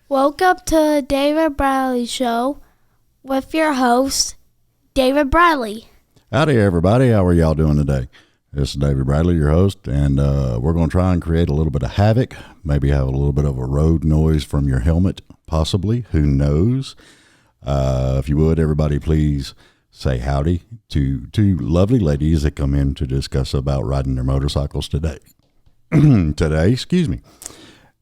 Welcome to the David Bradley Show with your host, David Bradley. Howdy, everybody. How are y'all doing today? This is David Bradley, your host, and we're going to try and create a little bit of havoc, maybe have a little bit of a road noise from your helmet, possibly. Who knows? If you would, everybody, please say howdy to two lovely ladies that come in to discuss about riding their motorcycles today. Excuse me.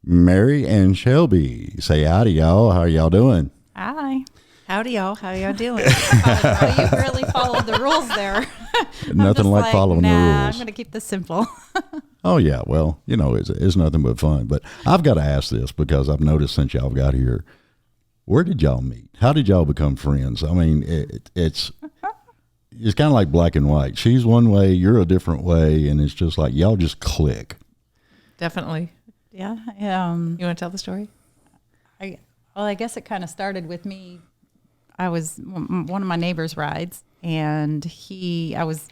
Mary and Shelby. Say howdy, y'all. How are y'all doing? Hi. Howdy, y'all. How y'all doing? You really followed the rules there. Nothing like following the rules. I'm going to keep this simple. Oh, yeah. Well, you know, it's nothing but fun. But I've got to ask this because I've noticed since y'all got here, where did y'all meet? How did y'all become friends? I mean, it's kind of like black and white. She's one way, you're a different way, and it's just like y'all just click. Definitely. Yeah. You want to tell the story? I guess it kind of started with me. I was one of my neighbor's rides, and I was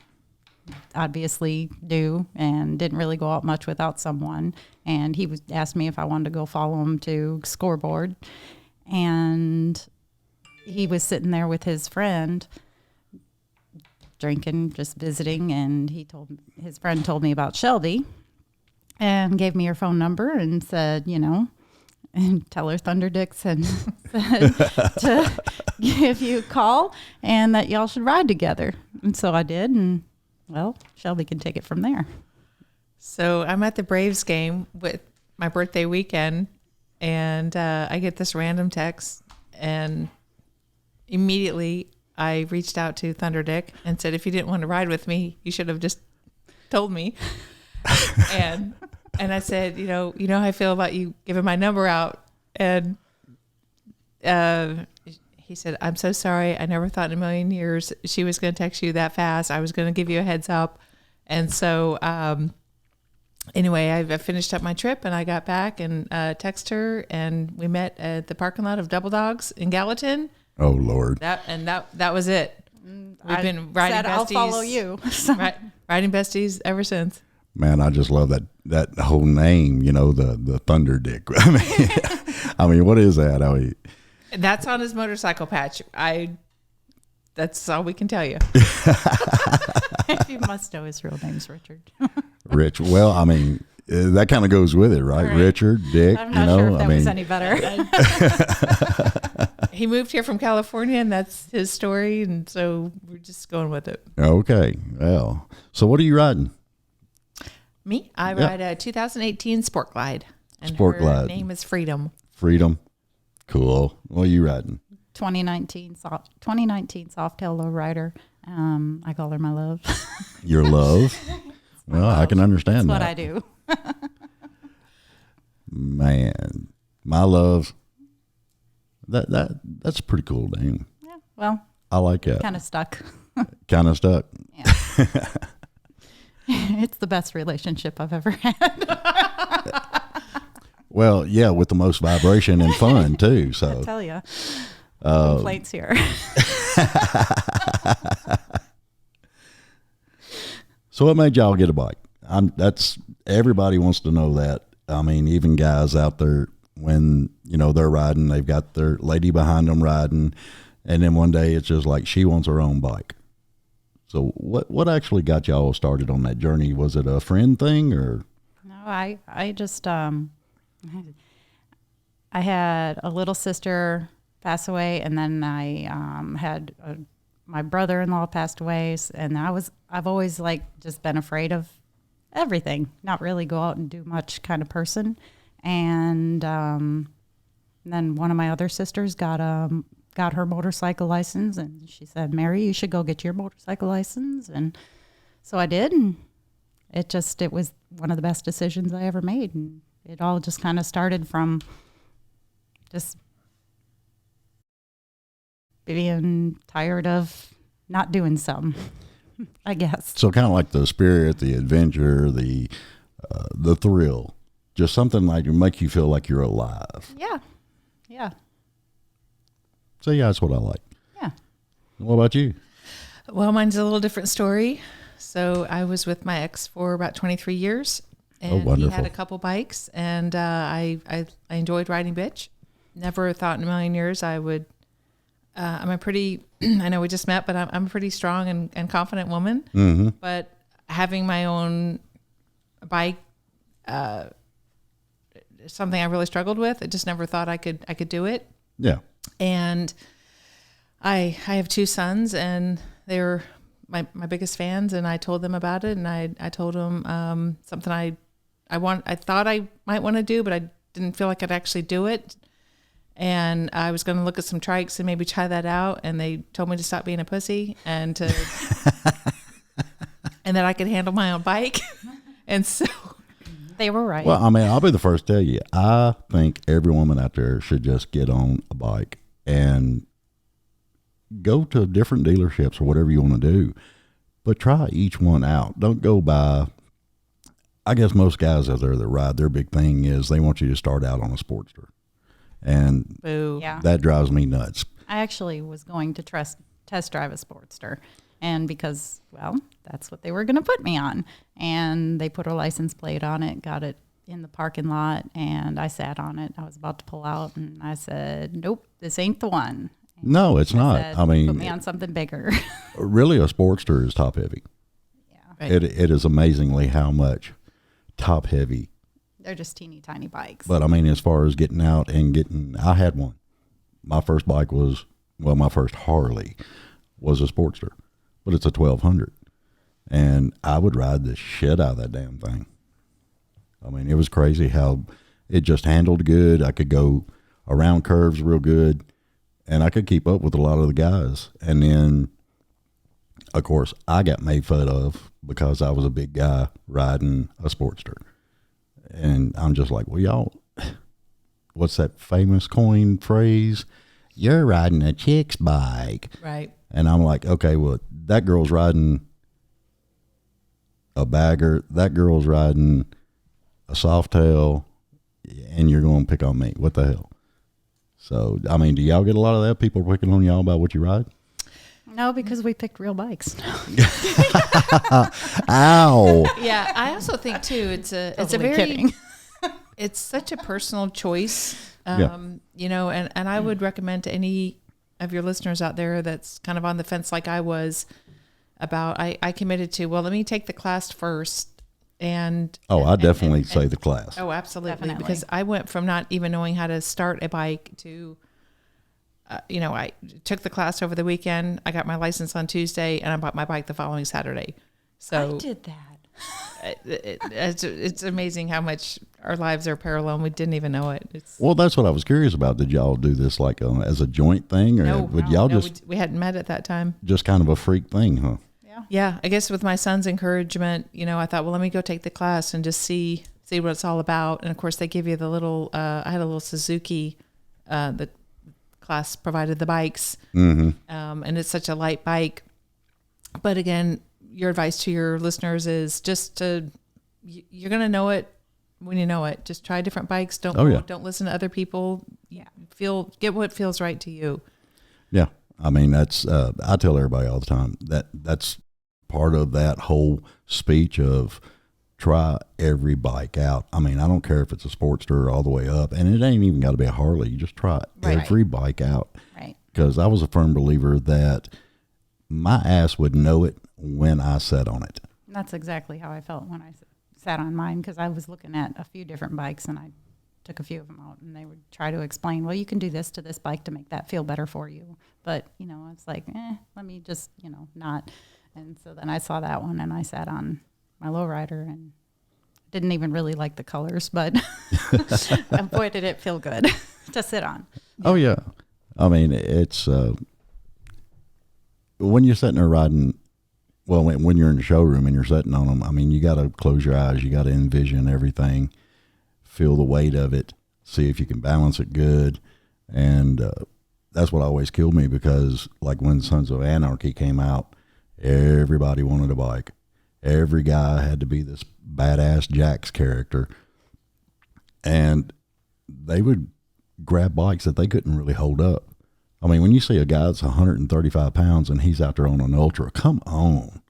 obviously new and didn't really go out much without someone. And he asked me if I wanted to go follow him to scoreboard. And he was sitting there with his friend drinking, just visiting. And his friend told me about Shelby and gave me her phone number and said, and tell her Thunder Dick said to give you a call and that y'all should ride together. And so I did. And well, Shelby can take it from there. So I'm at the Braves game with my birthday weekend, and I get this random text, and immediately I reached out to Thunder Dick and said, if you didn't want to ride with me, you should have just told me. And I said, you know how I feel about you giving my number out. And he said, I'm so sorry. I never thought in a million years she was going to text you that fast. I was going to give you a heads up. And so anyway, I finished up my trip and I got back and texted her, and we met at the parking lot of Double Dogs in Gallatin. Oh, Lord. That was it. We've been riding besties. I'll follow you. Riding besties ever since. Man, I just love that whole name, the Thunder Dick. I mean, what is that? I mean, that's on his motorcycle patch. That's all we can tell you. You must know his real name's Richard. Rich. Well, I mean, that kind of goes with it, right? Richard, Dick. I'm not sure if that was any better. He moved here from California, and that's his story, and so we're just going with it. Okay. Well, so what are you riding? Me? I ride a 2018 Sport Glide. And Sport Glide. Her name is Freedom. Freedom. Cool. What are you riding? 2019 Softail Lowrider. I call her my love. Your love? Well, I can understand That's that. what I do. Man, my love. That's a pretty cool name. Yeah, well, I like that. kind of stuck. Kind of stuck. Yeah. It's the best relationship I've ever had. Well, yeah, with the most vibration and fun too. So I tell you, complaints here. So what made y'all get a bike? That's everybody wants to know that. I mean, even guys out there when they're riding, they've got their lady behind them riding, and then one day it's just like she wants her own bike. So what actually got y'all started on that journey? Was it a friend thing or? No, I just I had a little sister pass away, and then I had my brother-in-law passed away, and I've always just been afraid of everything, not really go out and do much kind of person. And then one of my other sisters got her motorcycle license, and she said, Mary, you should go get your motorcycle license. And so I did, and it was one of the best decisions I ever made. And it all just kind of started from just being tired of not doing something, I guess. So kind of like the spirit, the adventure, the thrill, just something like to make you feel like you're alive. Yeah. Yeah. So yeah, that's what I like. Yeah. What about you? Well, mine's a little different story. So I was with my ex for about 23 years, and he had a couple bikes, and I enjoyed riding bitch. never thought in a million years I would. I'm a pretty, I know we just met, but I'm a pretty strong and confident woman. Mm-hmm. But having my own bike, something I really struggled with. I just never thought I could do it. Yeah. And I have 2 sons, and they were my biggest fans, and I told them about it, and I told them something I thought I might want to do, but I didn't feel like I'd actually do it. And I was going to look at some trikes and maybe try that out. And they told me to stop being a pussy and to, and that I could handle my own bike. And so They were right. Well, I mean, I'll be the first to tell you, I think every woman out there should just get on a bike and go to different dealerships or whatever you want to do, but try each one out. Don't go by, I guess most guys out there that ride, their big thing is they want you to start out on a Sportster. And boo. Yeah. that drives me nuts. I actually was going to test drive a Sportster, and because, well, that's what they were going to put me on. And they put a license plate on it, got it in the parking lot, and I sat on it. I was about to pull out, and I said, nope, this ain't the one. And No, it's not. said, I mean, put me on something bigger. really a Sportster is top heavy. Yeah. Right. It is amazingly how much top heavy. They're just teeny tiny bikes. But I mean, as far as getting out and getting, I had one. My first bike was, well, my first Harley was a Sportster, but it's a 1200. And I would ride the shit out of that damn thing. I mean, it was crazy how it just handled good. I could go around curves real good, and I could keep up with a lot of the guys. And then, of course, I got made fun of because I was a big guy riding a Sportster. And I'm just like, well, y'all, what's that famous coin phrase? You're riding a chick's bike. Right. And I'm like, okay, well, that girl's riding a bagger. That girl's riding a Softail, and you're going to pick on me. What the hell? So, I mean, do y'all get a lot of that? People picking on y'all about what you ride? No, because we picked real bikes. Ow. Yeah, I also think too it's a Totally very kidding. it's such a personal choice. Yeah. You know, and I would recommend to any of your listeners out there that's kind of on the fence like I was about I committed to, well, let me take the class first. And I definitely say the class. oh, absolutely. Definitely. Because I went from not even knowing how to start a bike to you know, I took the class over the weekend. I got my license on Tuesday, and I bought my bike the following Saturday. So I did that. it's amazing how much our lives are parallel, and we didn't even know it. It's Well, that's what I was curious about. Did y'all do this like as a joint thing, or would y'all we hadn't met at that time. just kind of a freak thing, huh? Yeah, I guess with my son's encouragement, you know, I thought, well, let me go take the class and just see what it's all about. And of course, they give you the little. I had a little Suzuki. The class provided the bikes, and it's such a light bike. But again, your advice to your listeners is just you're going to know it when you know it. Just try different bikes. Don't listen to other people. Yeah. Get what feels right to you. Yeah, I mean that's I tell everybody all the time that's part of that whole speech of try every bike out. I mean, I don't care if it's a Sportster all the way up, and it ain't even got to be a Harley. You just try every bike out. Right. Because I was a firm believer that my ass would know it when I sat on it. And that's exactly how I felt when I sat on mine, because I was looking at a few different bikes, and I took a few of them out, and they would try to explain, well, you can do this to this bike to make that feel better for you. But, you know, it's like, let me just, you know, not. And so then I saw that one, and I sat on my lowrider and didn't even really like the colors, but boy, did it feel good to sit on. Oh, yeah. I mean, it's when you're sitting there riding, well, when you're in the showroom and you're sitting on them, I mean, you got to close your eyes. You got to envision everything, feel the weight of it, see if you can balance it good. And that's what always killed me, because like when Sons of Anarchy came out, everybody wanted a bike. Every guy had to be this badass Jax character. And they would grab bikes that they couldn't really hold up. I mean, when you see a guy that's 135 pounds and he's out there on an Ultra, come on.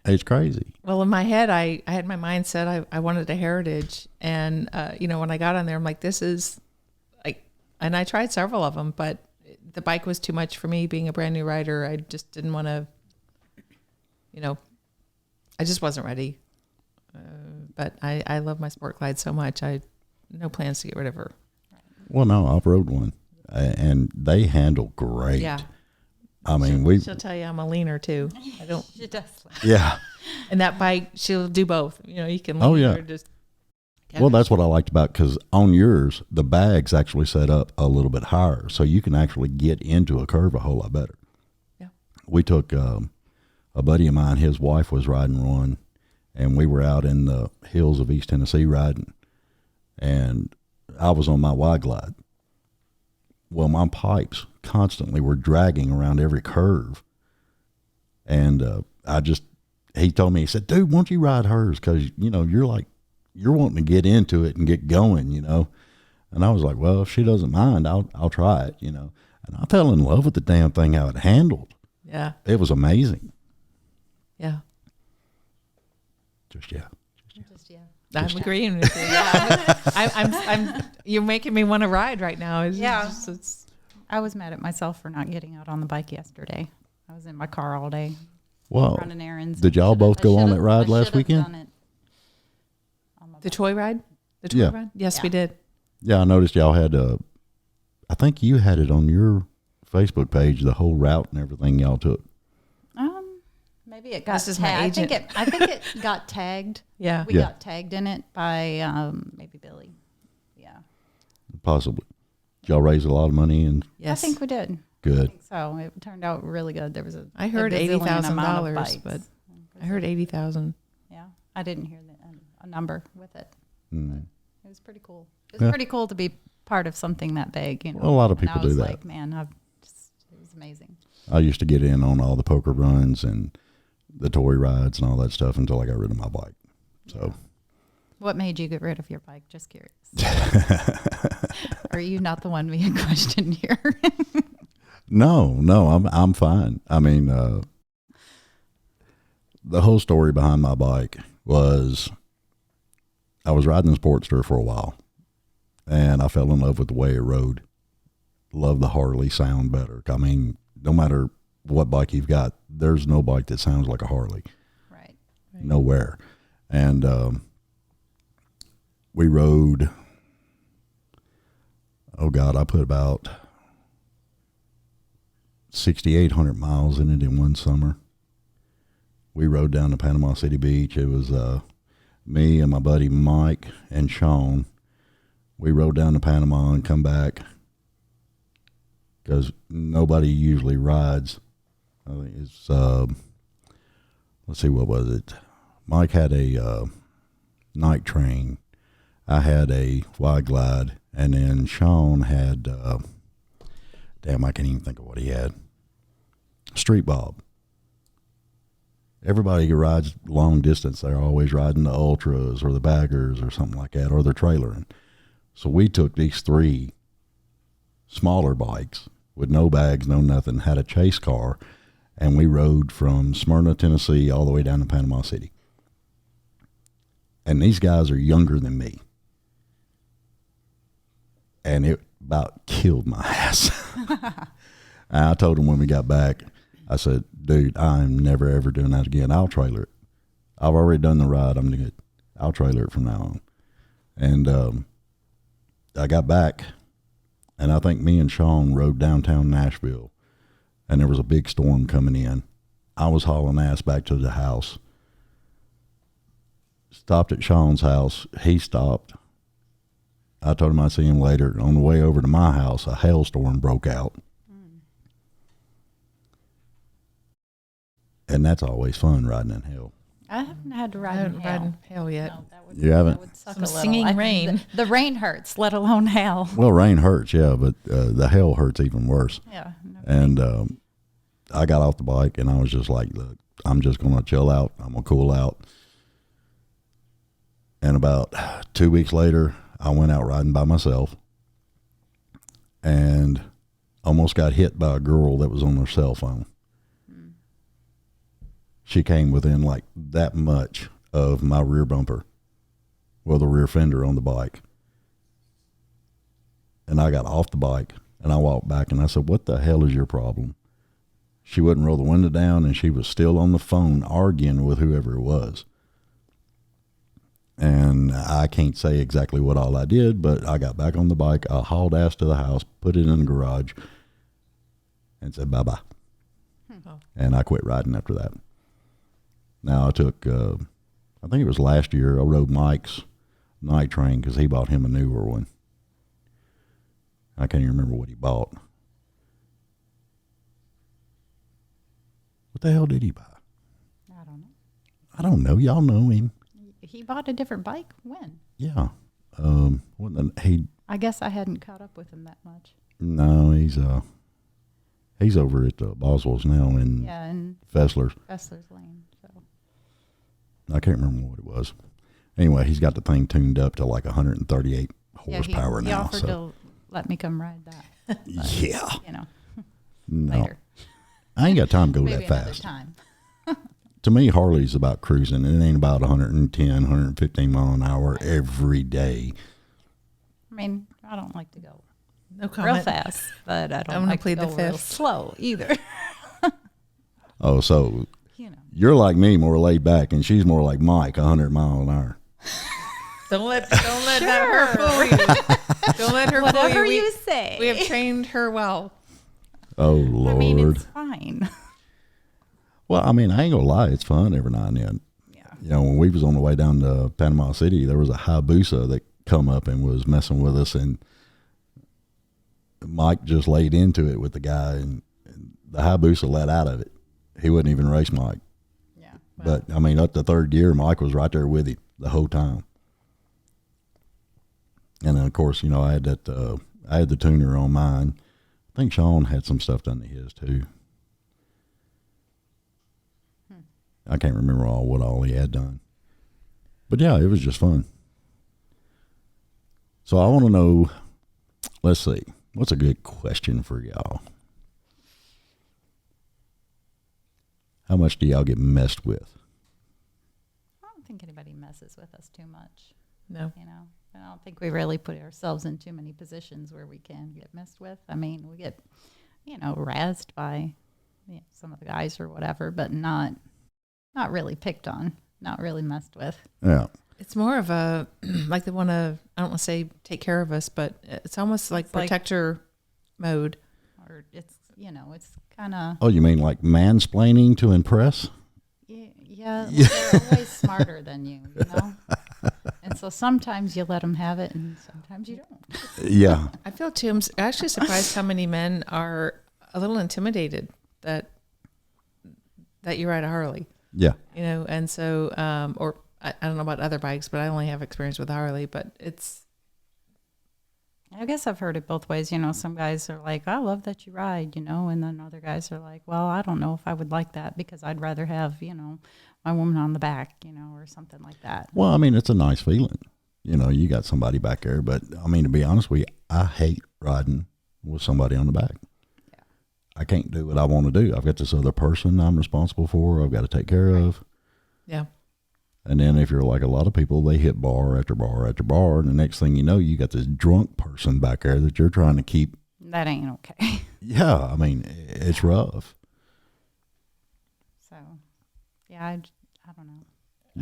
It's crazy. Well, in my head, I had my mindset, I wanted a Heritage. And, you know, when I got on there, I'm like, this is like And I tried several of them, but the bike was too much for me. Being a brand new rider, I just didn't want to, I just wasn't ready. But I love my Sport Glide so much. No plans to get rid of her. Well, no, I've rode one, and they handle great. Yeah. I mean, She'll tell you I'm a leaner too. I don't. She does. Yeah. And that bike, she'll do both. You can lean Oh, yeah. or just. Well, that's what I liked about, because on yours, the bag's actually set up a little bit higher, so you can actually get into a curve a whole lot better. Yeah. We took a buddy of mine, his wife was riding one, and we were out in the hills of East Tennessee riding, and I was on my wide glide. Well, my pipes constantly were dragging around every curve, and he told me, he said, dude, why don't you ride hers? Because, you're wanting to get into it and get going, And I was like, well, if she doesn't mind, I'll try it, And I fell in love with the damn thing, how it handled. Yeah. It was amazing. Yeah. Just, yeah. I'm agreeing with you. Yeah. I'm you're making me want to ride right now. I was mad at myself for not getting out on the bike yesterday. I was in my car all day Well, running errands. did y'all both go on that ride last weekend? The toy ride? The toy Yeah. ride? Yes, Yeah. we did. Yeah, I noticed y'all had I think you had it on your Facebook page, the whole route and everything y'all took. Maybe it got This is my tagged. agent. I think it got tagged. Yeah. We Yeah. got tagged in it by maybe Billy. Yeah. Possibly. Did y'all raise a lot of money? And Yes. I think we did. I good. think so. It turned out really good. There was I heard a gazillion amount of $80,000, bikes. but I heard 80,000. Yeah. I didn't hear a number with it. Mm. It was pretty cool. It was Yeah. pretty cool to be part of something that big. Well, a lot of And people I was do that. like, man, it was amazing. I used to get in on all the poker runs and the toy rides and all that stuff until I got rid of my bike. So What made you get rid of your bike? Just curious. Are you not the one being questioned here? no, I'm fine. I mean, the whole story behind my bike was I was riding the Sportster for a while, and I fell in love with the way it rode. Love the Harley sound better. I mean, no matter what bike you've got, there's no bike that sounds like a Harley. Right. Nowhere. And we rode, oh God, I put about 6,800 miles in it in one summer. We rode down to Panama City Beach. It was me and my buddy Mike and Sean. We rode down to Panama and come back because nobody usually rides. I think it's, let's see, what was it? Mike had a night train. I had a wide glide. And then Sean had, damn, I can't even think of what he had. Street Bob. Everybody who rides long distance, they're always riding the Ultras or the Baggers or something like that, or they're trailering. So we took these three smaller bikes with no bags, no nothing, had a chase car, and we rode from Smyrna, Tennessee, all the way down to Panama City. And these guys are younger than me. And it about killed my ass. And I told them when we got back, I said, dude, I'm never, ever doing that again. I'll trailer it. I've already done the ride. I'm good. I'll trailer it from now on. And I got back, and I think me and Sean rode downtown Nashville, and there was a big storm coming in. I was hauling ass back to the house. Stopped at Sean's house. He stopped. I told him I'd see him later. On the way over to my house, a hailstorm broke out. And that's always fun, riding in hail. I haven't had to ride I in haven't hail. ridden hail yet. No, that would, You haven't? That would suck Some a little. singing rain. The rain hurts, let alone hail. Well, rain hurts, yeah, but the hail hurts even worse. Yeah. No. And I got off the bike, and I was just like, look, I'm just going to chill out. I'm going to cool out. And about 2 weeks later, I went out riding by myself and almost got hit by a girl that was on her cell phone. She came within like that much of my rear bumper, well, the rear fender on the bike. And I got off the bike and I walked back and I said, what the hell is your problem? She wouldn't roll the window down and she was still on the phone arguing with whoever it was. And I can't say exactly what all I did, but I got back on the bike. I hauled ass to the house, put it in the garage, and said bye-bye. Oh. And I quit riding after that. Now I took, I think it was last year, I rode Mike's night train because he bought him a newer one. I can't even remember what he bought. What the hell did he buy? I don't know. I don't know. Y'all know him. He bought a different bike when? Yeah. He. I guess I hadn't caught up with him that much. No, he's over at Boswell's now in Fessler's. Fessler's Lane. So I can't remember what it was. Anyway, he's got the thing tuned up to like 138 horsepower he now. offered to let me come ride that. But, yeah. No. Later. I ain't got time to go Maybe that another fast. time. To me, Harley's about cruising. It ain't about 110, 115 mile an hour every day. I mean, I don't like to go No comment. real fast, but I I'm don't gonna like to plead go the real fifth. slow either. Oh, so You know. you're like me, more laid back, and she's more like Mike, 100 mile an hour. Don't let her fool you. Don't let her fool Whatever you. you say. We have trained her well. Oh, Lord. I mean, it's fine. Well, I mean, I ain't gonna lie, it's fun every now and then. Yeah. You know, when we was on the way down to Panama City, there was a Hayabusa that come up and was messing with us, and Mike just laid into it with the guy, and the Hayabusa let out of it. He wouldn't even race Mike. Yeah. But, I mean, up to third gear, Mike was right there with him the whole time. And then, of course, you know, I had the tuner on mine. I think Sean had some stuff done to his, too. I can't remember what all he had done. But yeah, it was just fun. So I want to know, let's see, what's a good question for y'all? How much do y'all get messed with? I don't think anybody messes with us too much. No. You know, I don't think we really put ourselves in too many positions where we can get messed with. I mean, we get, razzed by some of the guys or whatever, but not really picked on, not really messed with. Yeah. It's more of a, like they want to, I don't want to say take care of us, but it's almost like protector mode. Or it's kind of. Oh, you mean like mansplaining to impress? Yeah, they're always smarter than you, And so sometimes you let them have it and sometimes you don't. Yeah. I feel too, I'm actually surprised how many men are a little intimidated that you ride a Harley. Yeah. And so, or I don't know about other bikes, but I only have experience with Harley, but I guess I've heard it both ways. Some guys are like, I love that you ride, and then other guys are like, well, I don't know if I would like that because I'd rather have, my woman on the back, or something like that. Well, I mean, it's a nice feeling. You got somebody back there, but I mean, to be honest with you, I hate riding with somebody on the back. Yeah. I can't do what I want to do. I've got this other person I'm responsible for. I've got to take care of. yeah. And then if you're like a lot of people, they hit bar after bar after bar. And the next thing you know, you got this drunk person back there that you're trying to keep. That ain't okay. Yeah. I mean, it's rough. So, yeah, I don't know.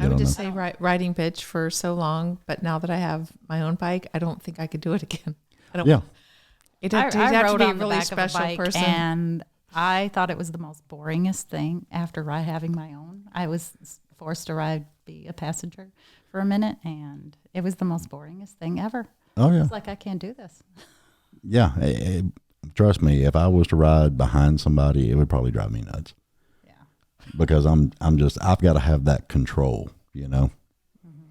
I would just say riding bitch for so long, but now that I have my own bike, I don't think I could do it again. I don't. Yeah. You'd I have to rode be a on the really back special of a bike person. and I thought it was the most boringest thing after having my own. I was forced to be a passenger for a minute, and it was the most boringest thing ever. Oh, yeah. It's like, I can't do this. Yeah. Trust me, if I was to ride behind somebody, it would probably drive me nuts. Yeah. Because I've got to have that control, Mm-hmm.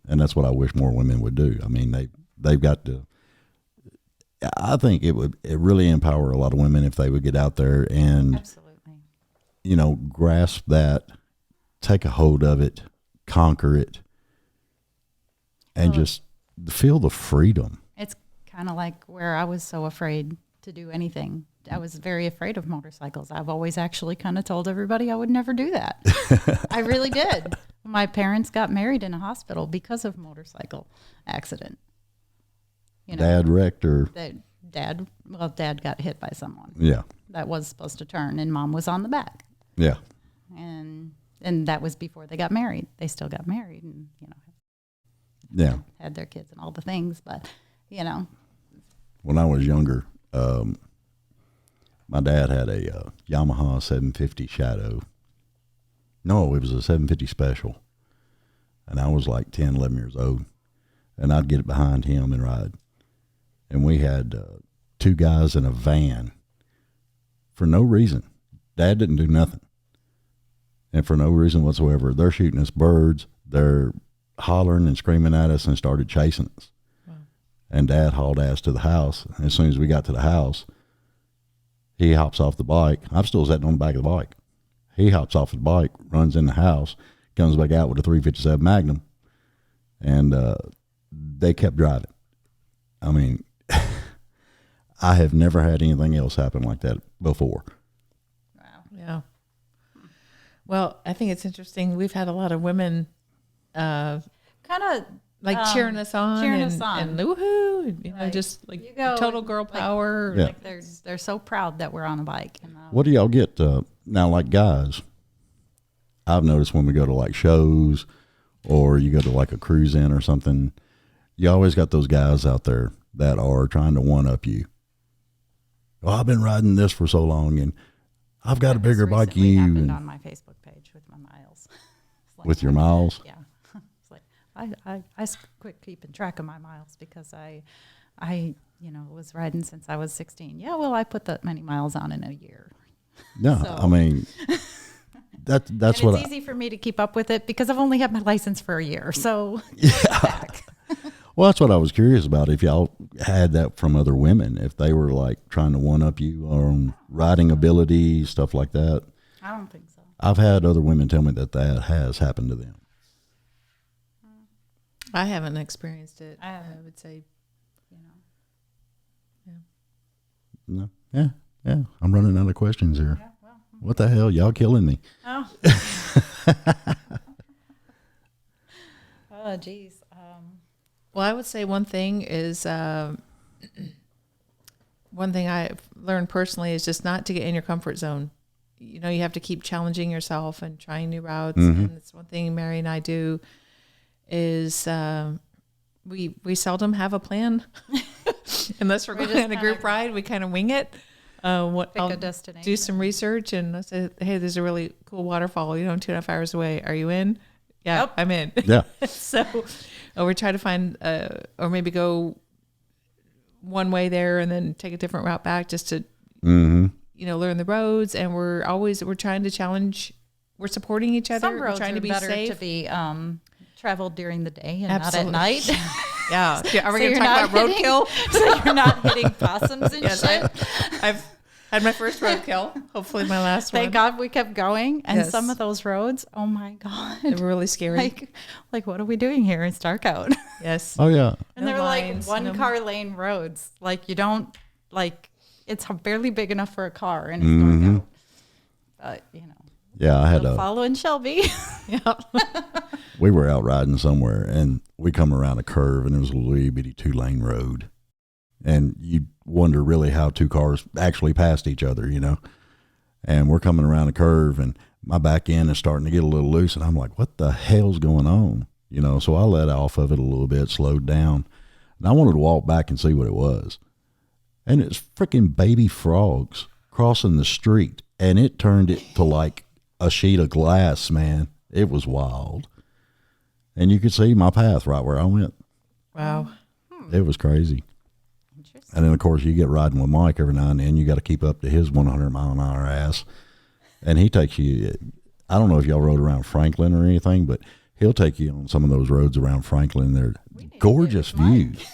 And that's what I wish more women would do. I mean, they've got to, I think it really empower a lot of women if they would get out there and, Absolutely. Grasp that, take a hold of it, conquer it, and just feel the freedom. It's kind of like where I was so afraid to do anything. I was very afraid of motorcycles. I've always actually kind of told everybody I would never do that. I really did. My parents got married in a hospital because of a motorcycle accident. Dad wrecked her. Dad got hit by someone Yeah. that was supposed to turn, and Mom was on the back. Yeah. And that was before they got married. They still got married, and Yeah. had their kids and all the things. But When I was younger, my dad had a Yamaha 750 Shadow. No, it was a 750 Special. And I was like 10, 11 years old. And I'd get behind him and ride. And we had 2 guys in a van for no reason. Dad didn't do nothing. And for no reason whatsoever, they're shooting us birds. They're hollering and screaming at us and started chasing us. Wow. And Dad hauled ass to the house. As soon as we got to the house, he hops off the bike. I'm still sitting on the back of the bike. He hops off the bike, runs in the house, comes back out with a 357 Magnum, and they kept driving. I mean, I have never had anything else happen like that before. Wow. Yeah. Well, I think it's interesting. We've had a lot of women kind of like cheering us on and woohoo, right. Just like total girl power. Yeah. Like they're so proud that we're on a bike. And, What do y'all get now, like guys? I've noticed when we go to like shows or you go to like a cruise in or something, you always got those guys out there that are trying to one up you. Well, I've been riding this for so long and I've got a bigger bike than you. Happened on my Facebook page with my miles. Like, with your miles? Yeah. It's like I quit keeping track of my miles because I was riding since I was 16. Yeah, well, I put that many miles on in a year. No, So. I mean, that's and what it's easy for me to keep up with it because I've only had my license for a year. So back. Well, that's what I was curious about. If y'all had that from other women, if they were like trying to one up you on riding ability, stuff like that. I don't think so. I've had other women tell me that has happened to them. I haven't experienced it. I would say, No. Yeah. Yeah. I'm running out of questions here. Yeah, well. What the hell? Y'all killing me. Oh. Oh, geez. well, I would say one thing is, one thing I've learned personally is just not to get in your comfort zone. You have to keep challenging yourself and trying new routes. Mm-hmm. And it's one thing Mary and I do is, we seldom have a plan unless we're going on a group ride. We kind of wing it. Pick a destination. Do some research and I say, hey, there's a really cool waterfall, 2.5 hours away. Are you in? Yeah, Yep. I'm in. Yeah. So we try to find, or maybe go one way there and then take a different route back just to, learn the roads. And we're trying to challenge. We're supporting each other. Some roads we're trying to be better safe. to be traveled during the day and Absolutely. not at night. Yeah. Are we So going to you're talk about not hitting- roadkill? So you're not hitting possums and Yes, shit. I've had my first roadkill. Hopefully my last one. Thank God we kept going. And Yes. some of those roads, oh my God. They were really scary. Like what are we doing here? It's dark out. Yes. Oh, yeah. And No they're lines, like no- car lane roads. Like you don't it's barely big enough for a car and it's dark out. But Yeah. I had following Shelby. Yeah. we were out riding somewhere and we come around a curve and it was a little bitty 2-lane road. And you wonder really how 2 cars actually passed each other, and we're coming around a curve and my back end is starting to get a little loose and I'm like, what the hell's going on? So I let off of it a little bit, slowed down, and I wanted to walk back and see what it was. And it's freaking baby frogs crossing the street and it turned it to like a sheet of glass, man. It was wild. And you could see my path right where I went. Wow. It was crazy. And then, of course, you get riding with Mike every now and then. You got to keep up to his 100-mile-an-hour ass. And he takes you, I don't know if y'all rode around Franklin or anything, but he'll take you on some of those roads around Franklin. They're gorgeous views.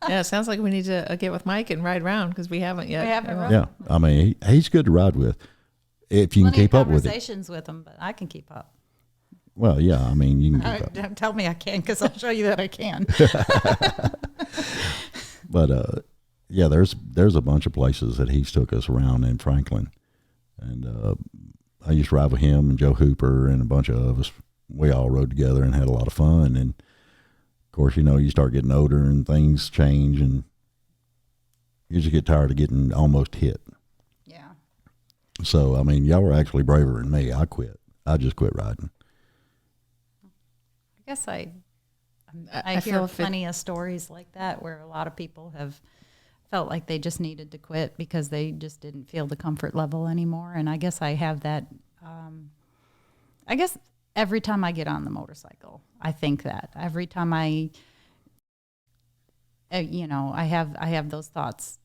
Yeah, it sounds like we need to get with Mike and ride around because we haven't yet. We haven't rode. Yeah. I mean, he's good to ride with if you can Plenty keep of up with it. conversations with him, but I can keep up. Well, yeah, I mean, you can keep up. Don't tell me I can because I'll show you that I can. But, yeah, there's a bunch of places that he's took us around in Franklin. And I used to ride with him and Joe Hooper and a bunch of us. We all rode together and had a lot of fun. And, of course, you start getting older and things change, and you just get tired of getting almost hit. Yeah. So, I mean, y'all were actually braver than me. I quit. I just quit riding. I guess I I feel hear if it- plenty of stories like that where a lot of people have felt like they just needed to quit because they just didn't feel the comfort level anymore. And I guess I have that. I guess every time I get on the motorcycle, I think that every time I have those thoughts,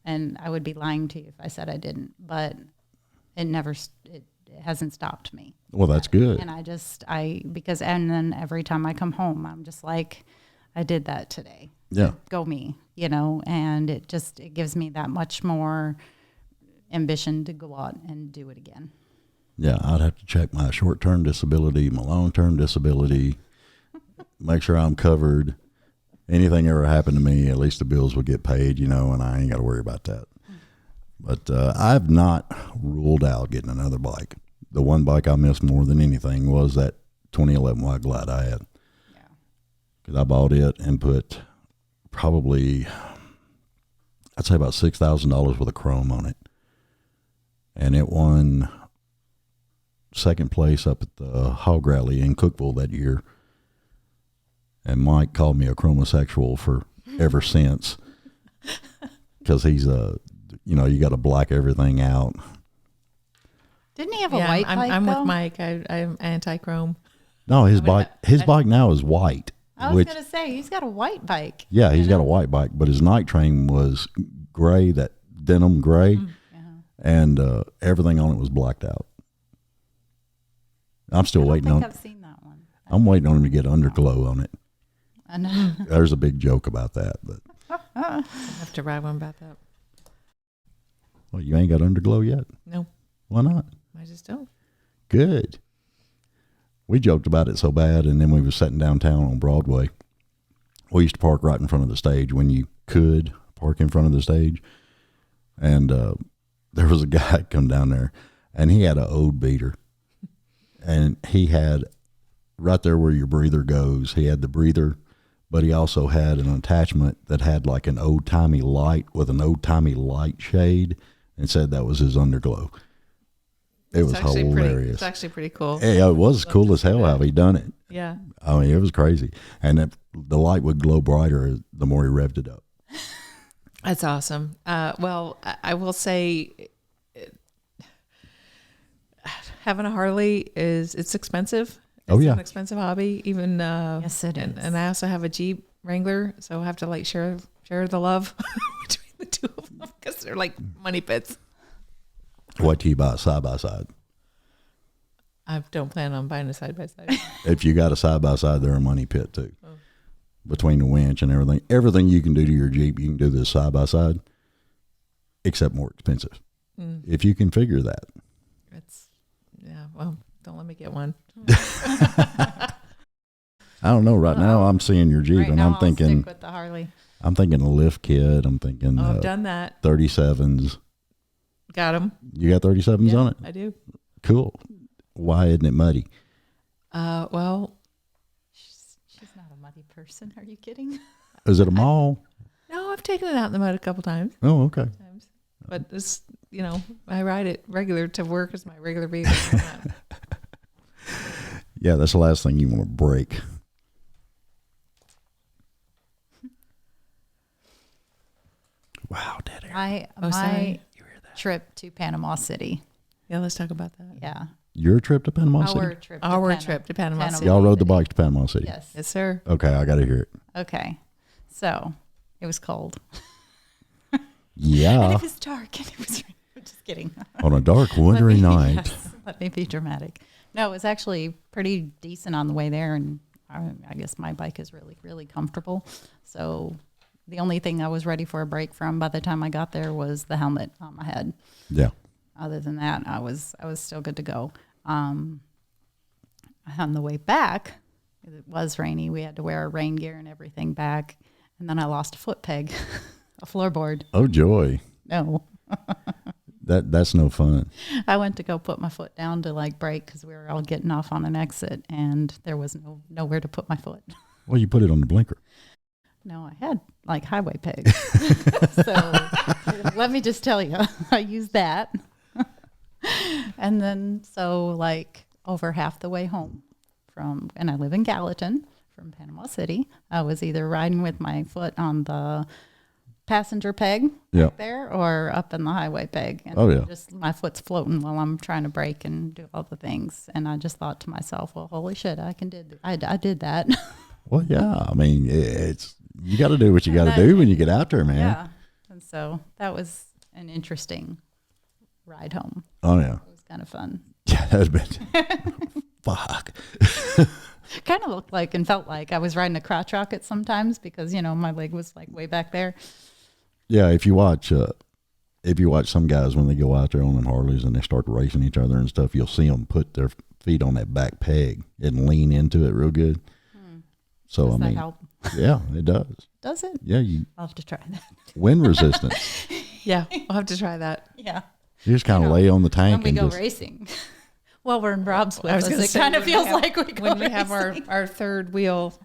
and I would be lying to you if I said I didn't, but it hasn't stopped me. Well, that's good. And and then every time I come home, I'm just like, I did that today. Yeah. Go me, and it gives me that much more ambition to go out and do it again. Yeah, I'd have to check my short-term disability, my long-term disability, make sure I'm covered. Anything ever happened to me, at least the bills would get paid, and I ain't got to worry about that. But I've not ruled out getting another bike. The one bike I missed more than anything was that 2011 Wide Glide I had. Yeah. Because I bought it and put probably, I'd say about $6,000 worth of chrome on it. And it won second place up at the Hog Rally in Cookeville that year. And Mike called me a chromosexual for ever since. Because he's you got to black everything out. Didn't he have a white bike? I'm though? with Mike. I'm anti-chrome. No, his bike now is white. I was going to say, he's got a white bike. Yeah, he's got a white bike, but his night train was gray, that denim gray, and everything on it was blacked out. I'm still waiting on. I've seen that one. I'm waiting on him to get underglow on it. I know. There's a big joke about that, but I have to ride one about that. well, you ain't got underglow yet. No, Why not? I just don't. Good. We joked about it so bad, and then we were sitting downtown on Broadway. We used to park right in front of the stage when you could park in front of the stage. And there was a guy come down there, and he had an Ode beater. And he had, right there where your breather goes, he had the breather, but he also had an attachment that had like an old-timey light with an old-timey light shade, and said that was his underglow. It was hilarious. It's actually pretty cool. Yeah, it was cool as hell how he done it. Yeah. I mean, it was crazy. And the light would glow brighter the more he revved it up. That's awesome. Well, I will say having a Harley it's expensive. It's an expensive hobby. Even Yes, it is. And I also have a Jeep Wrangler, so I have to like share the love between the two of them because they're like money pits. What do you buy side by side? I don't plan on buying a side by side. If you got a side by side, they're a money pit too. Between the winch and everything, everything you can do to your Jeep, you can do this side by side, except more expensive. If you can figure that. Well, don't let me get one. I don't know. Right now, I'm seeing your Jeep, Right and now, I'm thinking, stick with the Harley. I'm thinking a lift kit. I'm thinking I've done that. 37s. Got them. You got 37s on it? I do. Cool. Why isn't it muddy? Well, She's not a muddy person. Are you kidding? Is it a mall? no, I've taken it out in the mud a couple times. Oh, okay. But it's, I ride it regular to work as my regular vehicle. Yeah, that's the last thing you want to break. Wow, dead air. My trip to Panama City. Yeah, let's talk about that. Yeah. Your trip to Panama City? Our trip to Panama City. Y'all rode the bikes to Panama City? Yes. Yes, sir. Okay, I got to hear it. Okay. So it was cold. Yeah. And it was dark and it was raining. I'm just kidding. On a dark, wintry night. Yes, let me be dramatic. No, it was actually pretty decent on the way there. And I guess my bike is really, really comfortable. So the only thing I was ready for a break from by the time I got there was the helmet on my head. Yeah. Other than that, I was still good to go. On the way back, it was rainy. We had to wear our rain gear and everything back. And then I lost a foot peg, a floorboard. Oh, joy. No. That's no fun. I went to go put my foot down to like brake because we were all getting off on an exit and there was nowhere to put my foot. Well, you put it on the blinker. No, I had like highway pegs. So let me just tell you, I used that. And then so like over half the way home and I live in Gallatin from Panama City, I was either riding with my foot on the passenger peg there or up in the highway peg. And just my foot's floating while I'm trying to brake and do all the things. And I just thought to myself, well, holy shit, I did that. Well, yeah. I mean, you got to do what you got to do when you get out there, man. Yeah. And so that was an interesting ride home. Oh, yeah. It was kind of fun. Yeah, that's been, fuck. Kind of looked like and felt like I was riding a crotch rocket sometimes because, my leg was like way back there. Yeah, if you watch some guys when they go out there on them Harleys and they start racing each other and stuff, you'll see them put their feet on that back peg and lean into it real good. So Does that help? Yeah, it does. Does it? Yeah, I'll have to try that. Wind resistance. Yeah, we'll have to try that. Yeah. You just kind of lay on the tank when we and go racing. Well, we're in Rob's with us. It say, kind of feels like we go when we racing. have our third wheel.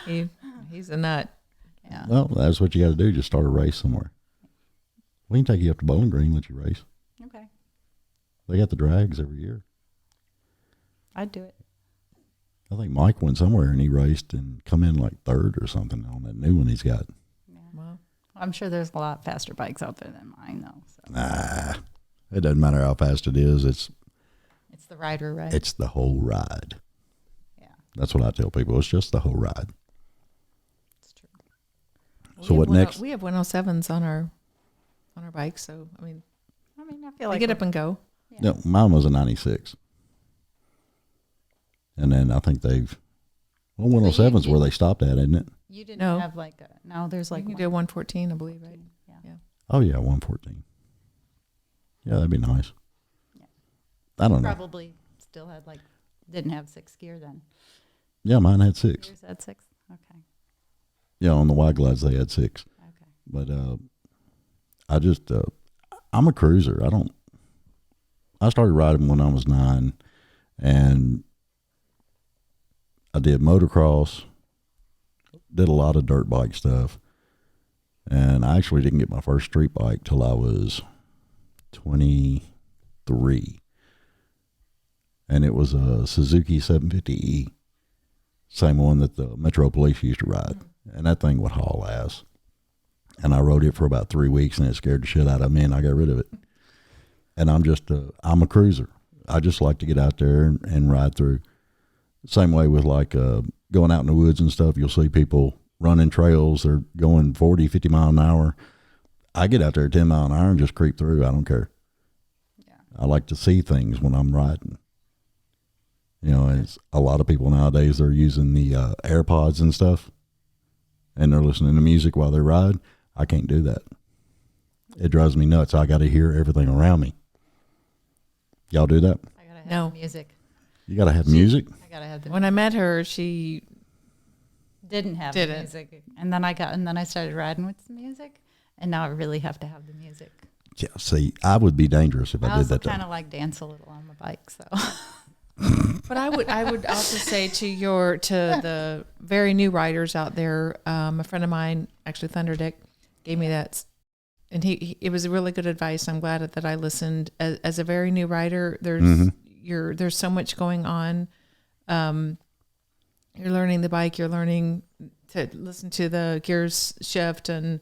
He's a nut. Yeah. Well, that's what you got to do. Just start a race somewhere. We can take you up to Bowling Green, let you race. Okay. They got the drags every year. I'd do it. I think Mike went somewhere and he raced and come in like third or something on that new one he's got. Yeah. Well, I'm sure there's a lot faster bikes out there than mine, though. So. Nah, it doesn't matter how fast it is. It's the rider, right? It's the whole ride. Yeah. That's what I tell people. It's just the whole ride. It's true. So what next? We have 107s on our bikes, so I feel like get up and go. Yeah. No, mine was a 96. And then I think 107's where they stopped at, isn't it? You didn't have there's like you can do a 114, I believe, right? Yeah. Oh yeah, 114. Yeah, that'd be nice. Yeah. I don't know. Probably still didn't have 6 gear then. Yeah, mine had 6. Yours had 6? Okay. Yeah, on the wide glides they had 6. Okay. But I just I'm a cruiser. I started riding when I was 9, and I did motocross, did a lot of dirt bike stuff, and I actually didn't get my first street bike till I was 23, and it was a Suzuki 750E, same one that the Metro Police used to ride, and that thing would haul ass. And I rode it for about 3 weeks, and it scared the shit out of me, and I got rid of it. And I'm a cruiser. I just like to get out there and ride through. Same way with going out in the woods and stuff. You'll see people running trails. They're going 40, 50 mile an hour. I get out there at 10 mile an hour and just creep through. I don't care. Yeah. I like to see things when I'm riding. It's a lot of people nowadays, they're using the AirPods and stuff, and they're listening to music while they ride. I can't do that. It drives me nuts. I got to hear everything around me. Y'all do that? I gotta have music. You got to have music? I gotta have the When I met her, she didn't have the music, and then I started riding with the music, and now I really have to have the music. Yeah. See, I would be dangerous if I did that. I kind of like dance a little on the bike, so. But I would also say to the very new riders out there, a friend of mine, actually Thunderdick, gave me that, and it was really good advice. I'm glad that I listened. As a very new rider, there's so much going on. You're learning the bike. You're learning to listen to the gears shift and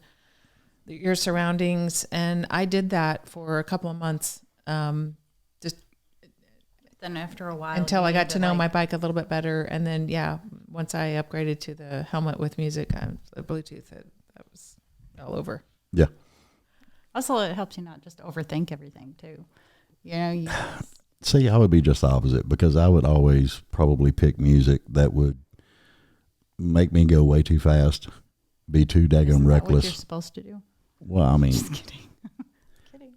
your surroundings. And I did that for a couple of months. Then after a while, until I got to know my bike a little bit better, and then once I upgraded to the helmet with music, the Bluetooth, that was all over. Yeah. Also, it helps you not just overthink everything too. See, I would be just the opposite, because I would always probably pick music that would make me go way too fast, be too daggone reckless. What you're supposed to do? Well, I mean, just kidding. Kidding.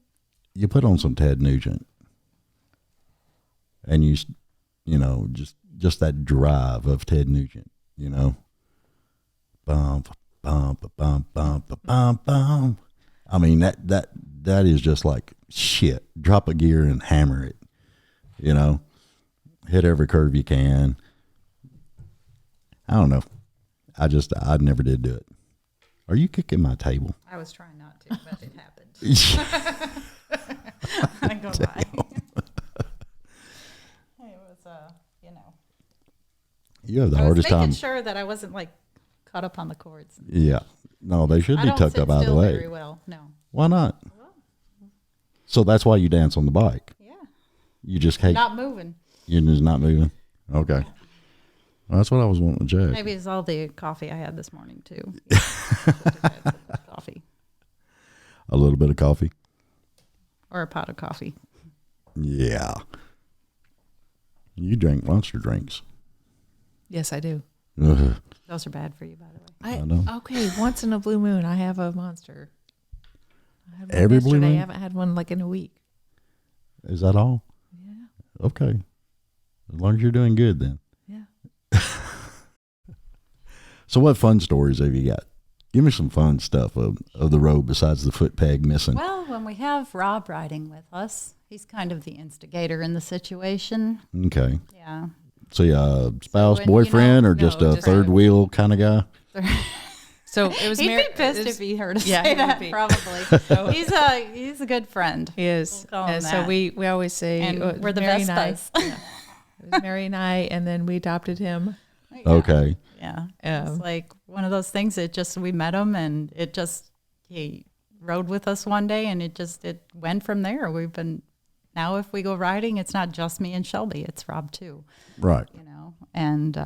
You put on some Ted Nugent, and you just that drive of Ted Nugent, bump, bump, bump, bump, bump, bump. I mean, that is just like shit. Drop a gear and hammer it, hit every curve you can. I don't know. I never did do it. Are you kicking my table? I was trying not to, but it happened. I go by. It was, You have the I was hardest making time. sure that I wasn't like caught up on the cords. Yeah. No, they should I be don't tucked sit up out of the still way. very well. No. Why not? So that's why you dance on the bike. Yeah. You just hate. Not moving. You're just not moving. Okay. Well, that's what I was wanting to check. Maybe it's all the coffee I had this morning too. Coffee A little bit of coffee. or a pot of coffee. Yeah. You drink Monster drinks. Yes, I do. Ugh. Those are bad for you, by the way. I know. Okay, once in a blue moon, I have a Monster. I had one Every blue yesterday. moon? I haven't had one like in a week. Is that all? Yeah. Okay. As long as you're doing good then. Yeah. So what fun stories have you got? Give me some fun stuff of the road besides the foot peg missing. Well, when we have Rob riding with us, he's kind of the instigator in the situation. Okay. Yeah. So yeah, spouse, when, boyfriend, or no, just a just third a- wheel kind of guy? So it was. He'd be pissed if he heard us Yeah, say he would that. be. Probably. He's a good friend. He is. We'll call him And so that. we always say And it was we're the Mary and I. Vespas. Yeah. It was Mary and I, and then we adopted him. Yeah. Okay. Yeah. It's Um, like one of those things. We met him and he rode with us one day and it went from there. Now if we go riding, it's not just me and Shelby, it's Rob too, Right. and,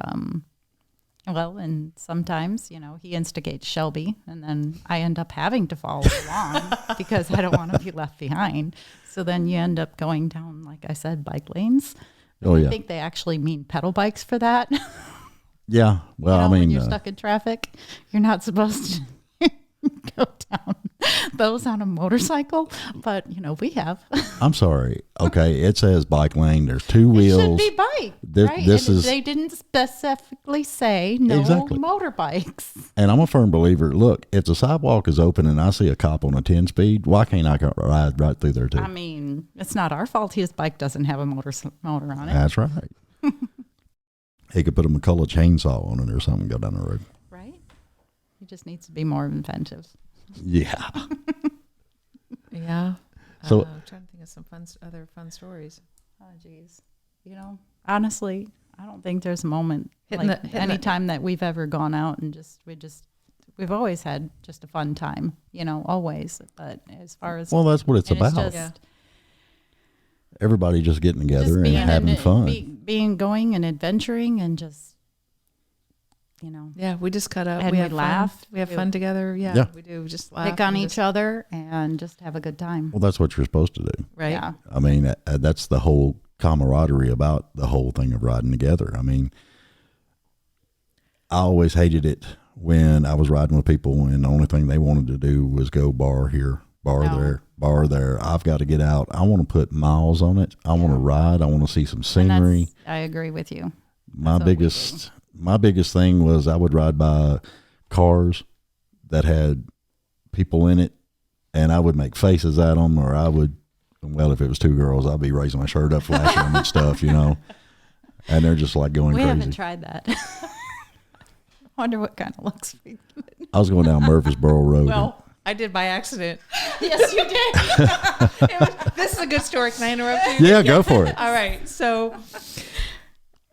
and sometimes, he instigates Shelby and then I end up having to follow along because I don't want to be left behind. So then you end up going down, like I said, bike lanes. Oh yeah. I think they actually mean pedal bikes for that. Yeah. Well, I when mean, you're stuck in traffic, you're not supposed to go down those on a motorcycle, but we have. I'm sorry. Okay. It says bike lane. There's two It should wheels. be bike, right? This And is, they didn't specifically say no Exactly. motorbikes. and I'm a firm believer. Look, if the sidewalk is open and I see a cop on a 10 speed, why can't I ride right through there too? I mean, it's not our fault his bike doesn't have a motor on it, That's right. He could put a McCullough chainsaw on it or something and go down the road. right? He just needs to be more inventive. Yeah. Yeah. So- I'm trying to think of some other fun stories. Oh, geez. Honestly, I don't think there's a moment Hitting like the- any time that we've ever gone out and we've always had just a fun time, always. But as far as Well, that's what it's and about. just, Yeah. Everybody just getting together just and being having fun. being going and adventuring and just Yeah, we just cut up. And we we have laugh. Fun. We have We- fun together. Yeah, Yeah. we do. Just laugh. pick on and each other and just have a good time. Well, that's what you're supposed to do. Right. Yeah. I mean, that's the whole camaraderie about the whole thing of riding together. I mean, I always hated it when I was riding with people and the only thing they wanted to do was go bar here, bar No. there, bar there. I've got to get out. I want to put miles on it. I want to ride. I want to see some scenery. I agree with you. My what we biggest thing was I would ride by cars that had people in it, and I would make faces at them, or I would, well, if it was two girls, I'd be raising my shirt up, flashing them and stuff, and they're just like going We crazy. haven't tried that. I wonder what kind of looks we I was going down Murfreesboro Road. Well, I did by accident. Yes, you did. This is a good story. Can I interrupt you? yeah, go for it. All right. So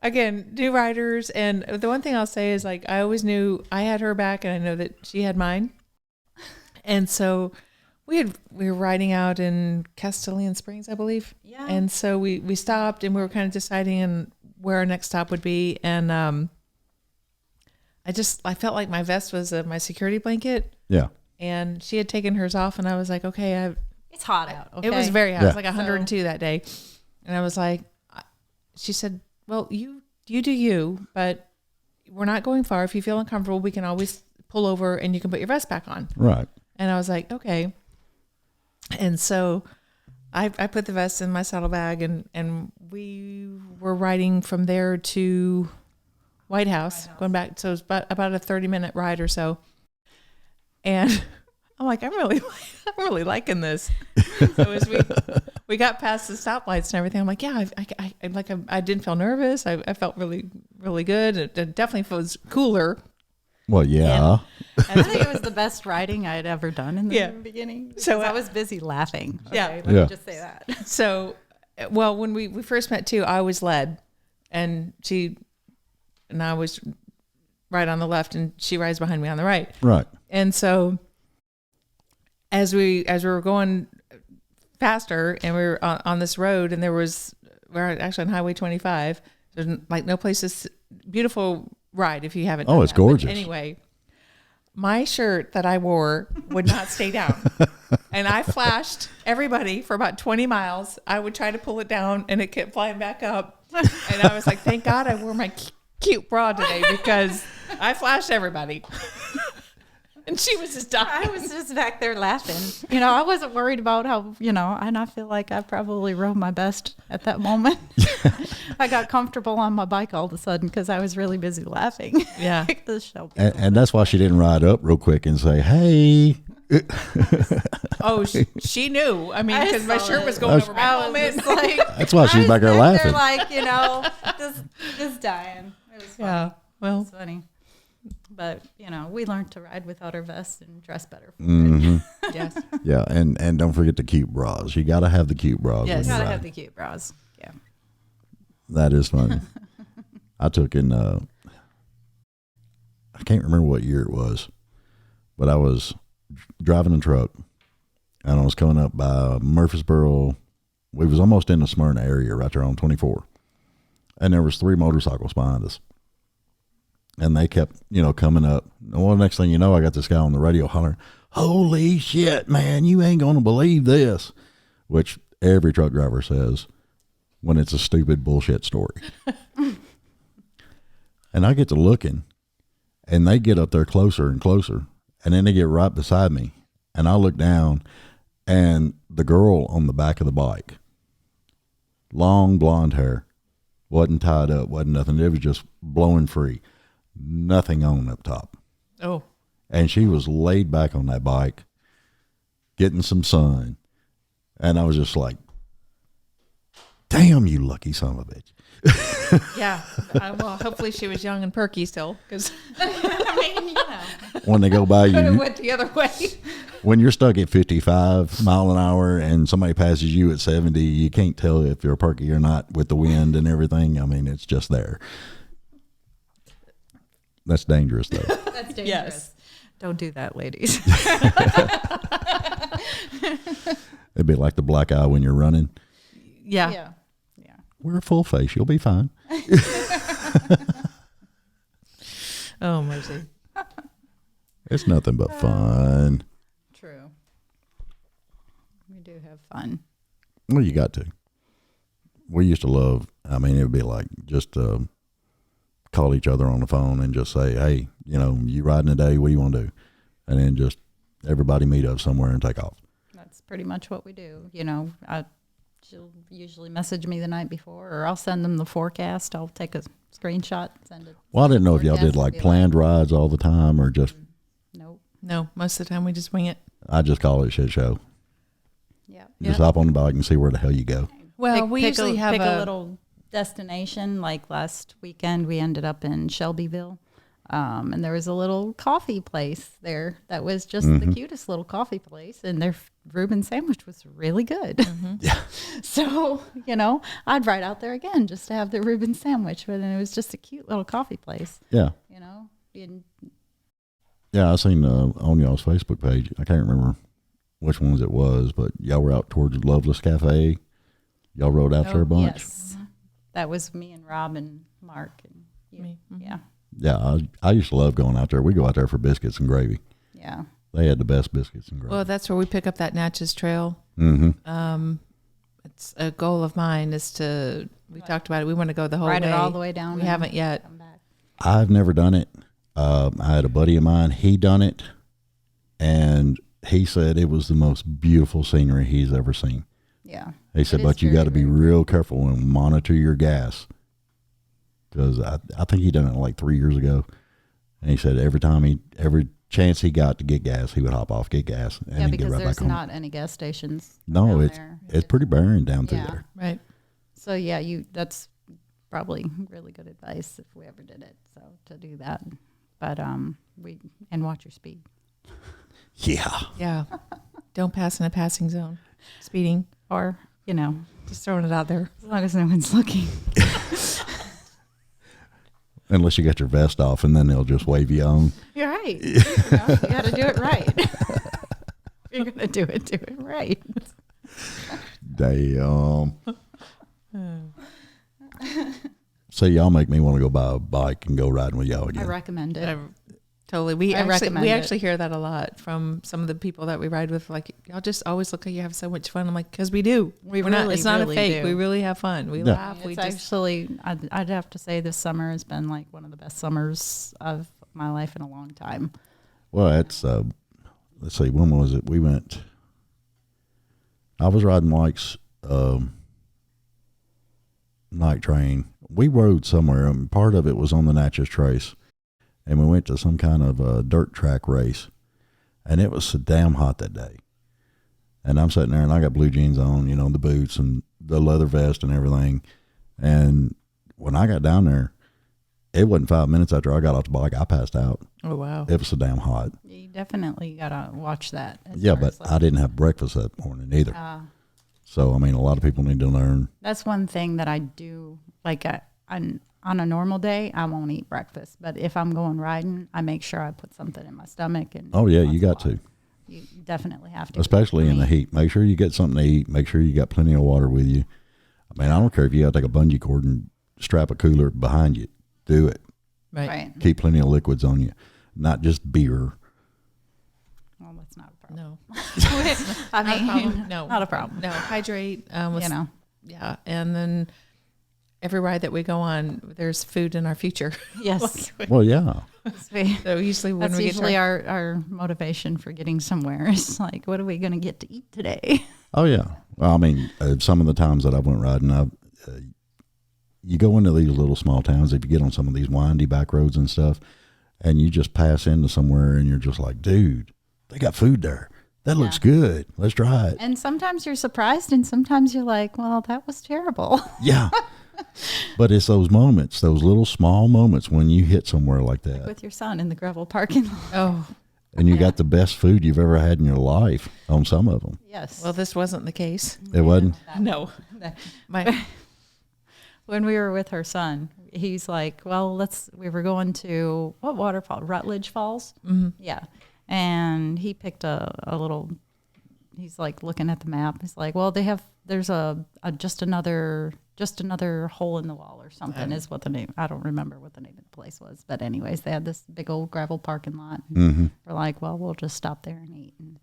again, new riders, and the one thing I'll say is like I always knew I had her back, and I know that she had mine. And so we were riding out in Castellan Springs, I believe. Yeah. And so we stopped, and we were kind of deciding where our next stop would be, and I felt like my vest was my security blanket, Yeah. and she had taken hers off, and I was like, okay, It's hot out. Okay? it was very hot. It Yeah. was like 102 that day. And I was like, she said, well, you do you, but we're not going far. If you feel uncomfortable, we can always pull over and you can put your vest back on. Right. And I was like, okay. And so I put the vest in my saddlebag, and we were riding from there to White House, going back. So it was about a 30-minute ride or so. And I'm like, I'm really liking this. So as we got past the stoplights and everything, I'm like, yeah, I didn't feel nervous. I felt really, really good. It definitely feels cooler. Well, yeah. I think it was the best writing I had ever done in the beginning. So, So I was busy laughing. Okay, Yeah. let Yeah. me just say that. So, well, when we first met too, I was led, and I was right on the left, and she rides behind me on the right. Right. And so, as we were going faster, and we were on this road, and we're actually on Highway 25. There's like no place to beautiful ride if you haven't. Oh, done it's that. But gorgeous. anyway, my shirt that I wore would not stay down. And I flashed everybody for about 20 miles. I would try to pull it down and it kept flying back up. And I was like, thank God I wore my cute bra today because I flashed everybody. And she was just dying. I was just back there laughing. You know, I wasn't worried about how, and I feel like I probably rode my best at that moment. I got comfortable on my bike all of a sudden because I was really busy laughing. Yeah. The Shelby. And that's why she didn't ride up real quick and say, hey. Oh, she knew. I mean, I because my saw shirt it. was going over my I was helmet. just like, That's why she's back there laughing. like, just dying. It was funny. Yeah. It Well, was funny. But, we learned to ride without our vests and dress better. yes. Yeah, and don't forget the cute bras. You got to have the cute bras. Yes. when you Gotta ride. have the cute bras. Yeah. That is funny. I took in, I can't remember what year it was, but I was driving a truck and I was coming up by Murfreesboro. We was almost in the Smyrna area right there on 24. And there was 3 motorcycles behind us. And they kept, coming up. Well, next thing you know, I got this guy on the radio hollering, holy shit, man, you ain't going to believe this, which every truck driver says when it's a stupid bullshit story. And I get to looking, and they get up there closer and closer, and then they get right beside me. And I look down, and the girl on the back of the bike, long blonde hair, wasn't tied up, wasn't nothing. It was just blowing free. Nothing on up top. Oh. And she was laid back on that bike, getting some sun. And I was just like, damn, you lucky son of a bitch. Yeah. Well, hopefully she was young and perky still, because When they go by could have you, went the other way. when you're stuck at 55 mile an hour and somebody passes you at 70, you can't tell if you're perky or not with the wind and everything. I mean, it's just there. That's dangerous, though. That's dangerous. Yes. Don't do that, ladies. It'd be like the black eye when you're running. Yeah. Yeah. Wear a full face. You'll be fine. Oh, mercy. It's nothing but fun. True. We do have fun. Well, you got to. We used to love, it would be like just call each other on the phone and just say, hey, you riding today? What do you want to do? And then just everybody meet up somewhere and take off. That's pretty much what we do. She'll usually message me the night before, or I'll send them the forecast. I'll take a screenshot, send it. Well, I didn't know if y'all did Forecast like would be planned rides all the time or just, Nope. No, most of the time we just wing it. I just call it shit show. Yeah. Just hop on the bike and see where the hell you go. Well, we usually have pick a little destination. Like last weekend, we ended up in Shelbyville. And there was a little coffee place there that was just the cutest little coffee place. And their Reuben sandwich was really good. Yeah. So, I'd ride out there again just to have the Reuben sandwich. But then it was just a cute little coffee place, Yeah. And Yeah, I seen on y'all's Facebook page. I can't remember which ones it was, but y'all were out towards Loveless Cafe. Y'all rode out there a bunch. yes. That was me and Rob and Mark. And you. Me. Mhm. Yeah. Yeah, I used to love going out there. We go out there for biscuits and gravy. Yeah. They had the best biscuits and gravy. Well, that's where we pick up that Natchez Trail. Mm-hmm. It's a goal of mine we talked about it. We want to go the whole Ride way. it all the way down. We and haven't yet. come back. I've never done it. I had a buddy of mine. He done it, and he said it was the most beautiful scenery he's ever seen. Yeah. He said, It but is you got to very, be very real careful and monitor your gas. Because I think he done it like 3 years ago. And he said every chance he got to get gas, he would hop off, get gas, and Yeah, then get because right there's back home. not any gas stations. No, around it's there. it's pretty barren down through Yeah. there. Right. So yeah, that's probably really good advice if we ever did it. So to do that. but and watch your speed. Yeah. Yeah. Don't pass in a passing zone. Speeding. Or, Just throwing it out there. as long as no one's looking. Unless you got your vest off, and then they'll just wave you on. You're right. You got to do it right. If you're going to do it right. Damn. So y'all make me want to go buy a bike and go riding with y'all I again. recommend it. Totally. We I recommend it. actually hear that a lot from some of the people that we ride with. Like, y'all just always look like you have so much fun. I'm like, because we do. We We're not, really, it's not really a fake. do. We really have fun. We Yeah. laugh. We It's just actually, I'd have to say this summer has been like one of the best summers of my life in a long time. Well, it's let's see, when was it? I was riding Mike's night train. We rode somewhere, and part of it was on the Natchez Trace, and we went to some kind of dirt track race, and it was so damn hot that day. And I'm sitting there, and I got blue jeans on, the boots and the leather vest and everything. And when I got down there, it wasn't 5 minutes after I got off the bike, I passed out. oh, wow. It was so damn hot. You definitely got to watch that. Yeah, but I didn't have breakfast that morning either. So, I mean, a lot of people need to learn. That's one thing that I do. Like on a normal day, I won't eat breakfast. But if I'm going riding, I make sure I put something in my stomach. And Oh, yeah, lots you of got water. to. You definitely have to. Especially in the I mean, heat. Make sure you get something to eat. Make sure you got plenty of water with you. I mean, I don't care if you got to take a bungee cord and strap a cooler behind you. Do it. Right. Keep plenty of liquids on you, not just beer. Well, that's not a problem. No. I Not a mean, problem. No. not a problem. No. Hydrate. Yeah. And then every ride that we go on, there's food in our future. Yes. Well, yeah. So usually when That's we usually get to our motivation for getting somewhere. It's like, what are we going to get to eat today? Oh, yeah. Well, I mean, some of the times that I went riding, you go into these little small towns, if you get on some of these windy back roads and stuff, and you just pass into somewhere and you're just like, dude, they got food there. That looks good. Let's try it. And sometimes you're surprised, and sometimes you're like, well, that was terrible. Yeah. But it's those moments, those little small moments when you hit somewhere like that. With your son in the gravel parking lot. oh, And you got the best food you've ever had in your life on some of them. Yes. well, this wasn't the case. It wasn't? No. My When we were with her son, he's like, well, we were going to, what waterfall? Rutledge Falls? Mm-hmm. Yeah. And he picked a little, he's like looking at the map. He's like, well, there's just another hole in the wall or something is what the name, I don't remember what the name of the place was. But anyways, they had this big old gravel parking lot. And We're like, well, we'll just stop there and eat. And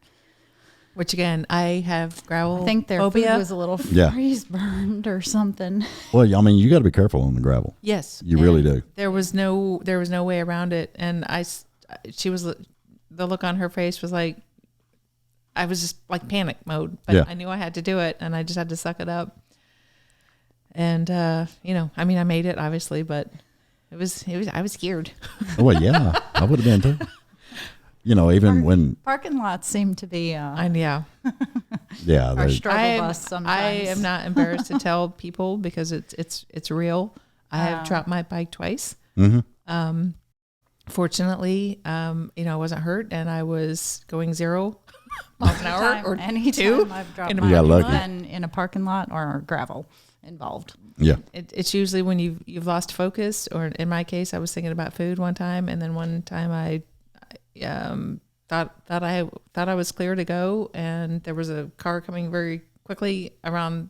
which again, I have gravel I think their phobia. food was a little Yeah. freeze burned or something. Well, I mean, you got to be careful on the gravel. Yes, You really do. there was no way around it, and the look on her face was like, I was just like panic mode, but Yeah. I knew I had to do it, and I just had to suck it up. And I mean, I made it obviously, but I was scared. Well, yeah, I would have been too. Even when, Parking lots seem to be And yeah, yeah, our they- struggle bus sometimes. I am not embarrassed to tell people because it's real. I have dropped my bike twice. Mhm. Fortunately, I wasn't hurt, and I was going 0 miles an hour or Anytime 2 I've dropped in a my You got bike lucky. in a parking lot or gravel involved. yeah, It's usually when you've lost focus, or in my case, I was thinking about food one time, and then one time I thought I was clear to go, and there was a car coming very quickly around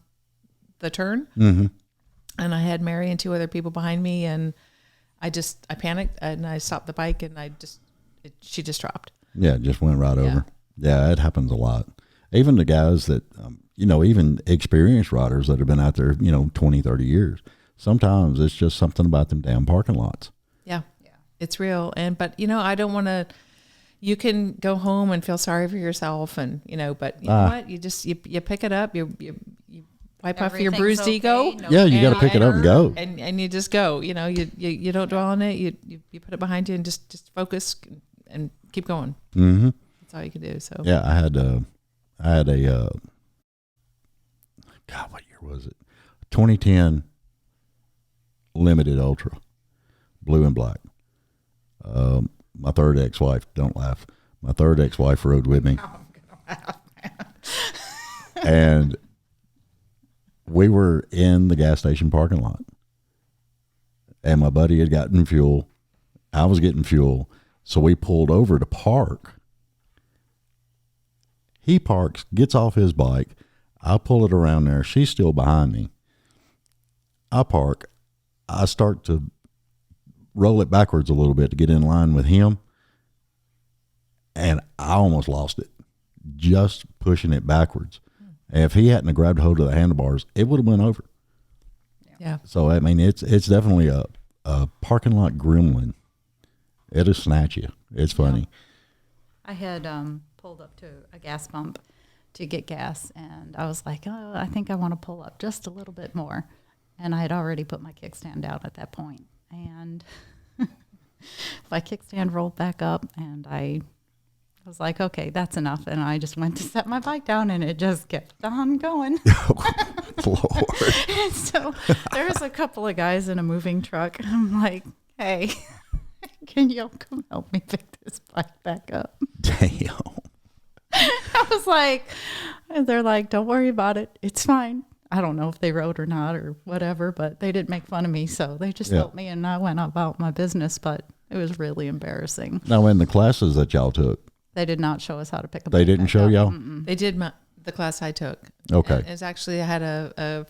the turn, Mhm. and I had Mary and 2 other people behind me, and I panicked and I stopped the bike, and she just dropped. yeah, it just went right over. Yeah, it happens a lot. Even the guys that, even experienced riders that have been out there, 20, 30 years, sometimes it's just something about them damn parking lots. Yeah, it's real. But I don't want to. You can go home and feel sorry for yourself, and but you know what? You just you pick it up. You wipe off your Everything's bruised okay, ego. no Yeah, you got to pick it up and go. And you just go. You don't dwell on it. You put it behind you and just focus and keep going. Mm-hmm. That's all you can do. So Yeah, I had a God, what year was it? 2010 Limited Ultra, blue and black. my third ex-wife, don't laugh. My third ex-wife rode with me. I'm gonna laugh, man. And we were in the gas station parking lot. And my buddy had gotten fuel. I was getting fuel. So we pulled over to park. He parks, gets off his bike. I pull it around there. She's still behind me. I park. I start to roll it backwards a little bit to get in line with him. And I almost lost it, just pushing it backwards. And if he hadn't grabbed hold of the handlebars, it would have went over. Yeah. So, I mean, it's definitely a parking lot gremlin. It'll snatch you. It's funny. I had pulled up to a gas pump to get gas, and I was like, oh, I think I want to pull up just a little bit more. And I had already put my kickstand down at that point. And my kickstand rolled back up, and I was like, okay, that's enough. And I just went to set my bike down, and it just kept on going. Lord. And so there was a couple of guys in a moving truck. I'm like, hey, can you come help me pick this bike back up? Damn. I was like, and they're like, don't worry about it. It's fine. I don't know if they rode or not or whatever, but they didn't make fun of me. So they just helped me, and I went about my business, but it was really embarrassing. Now, in the classes that y'all took, They did not show us how to pick a bike they didn't back show up. y'all? They did the class I took. Okay. And it's actually, I had a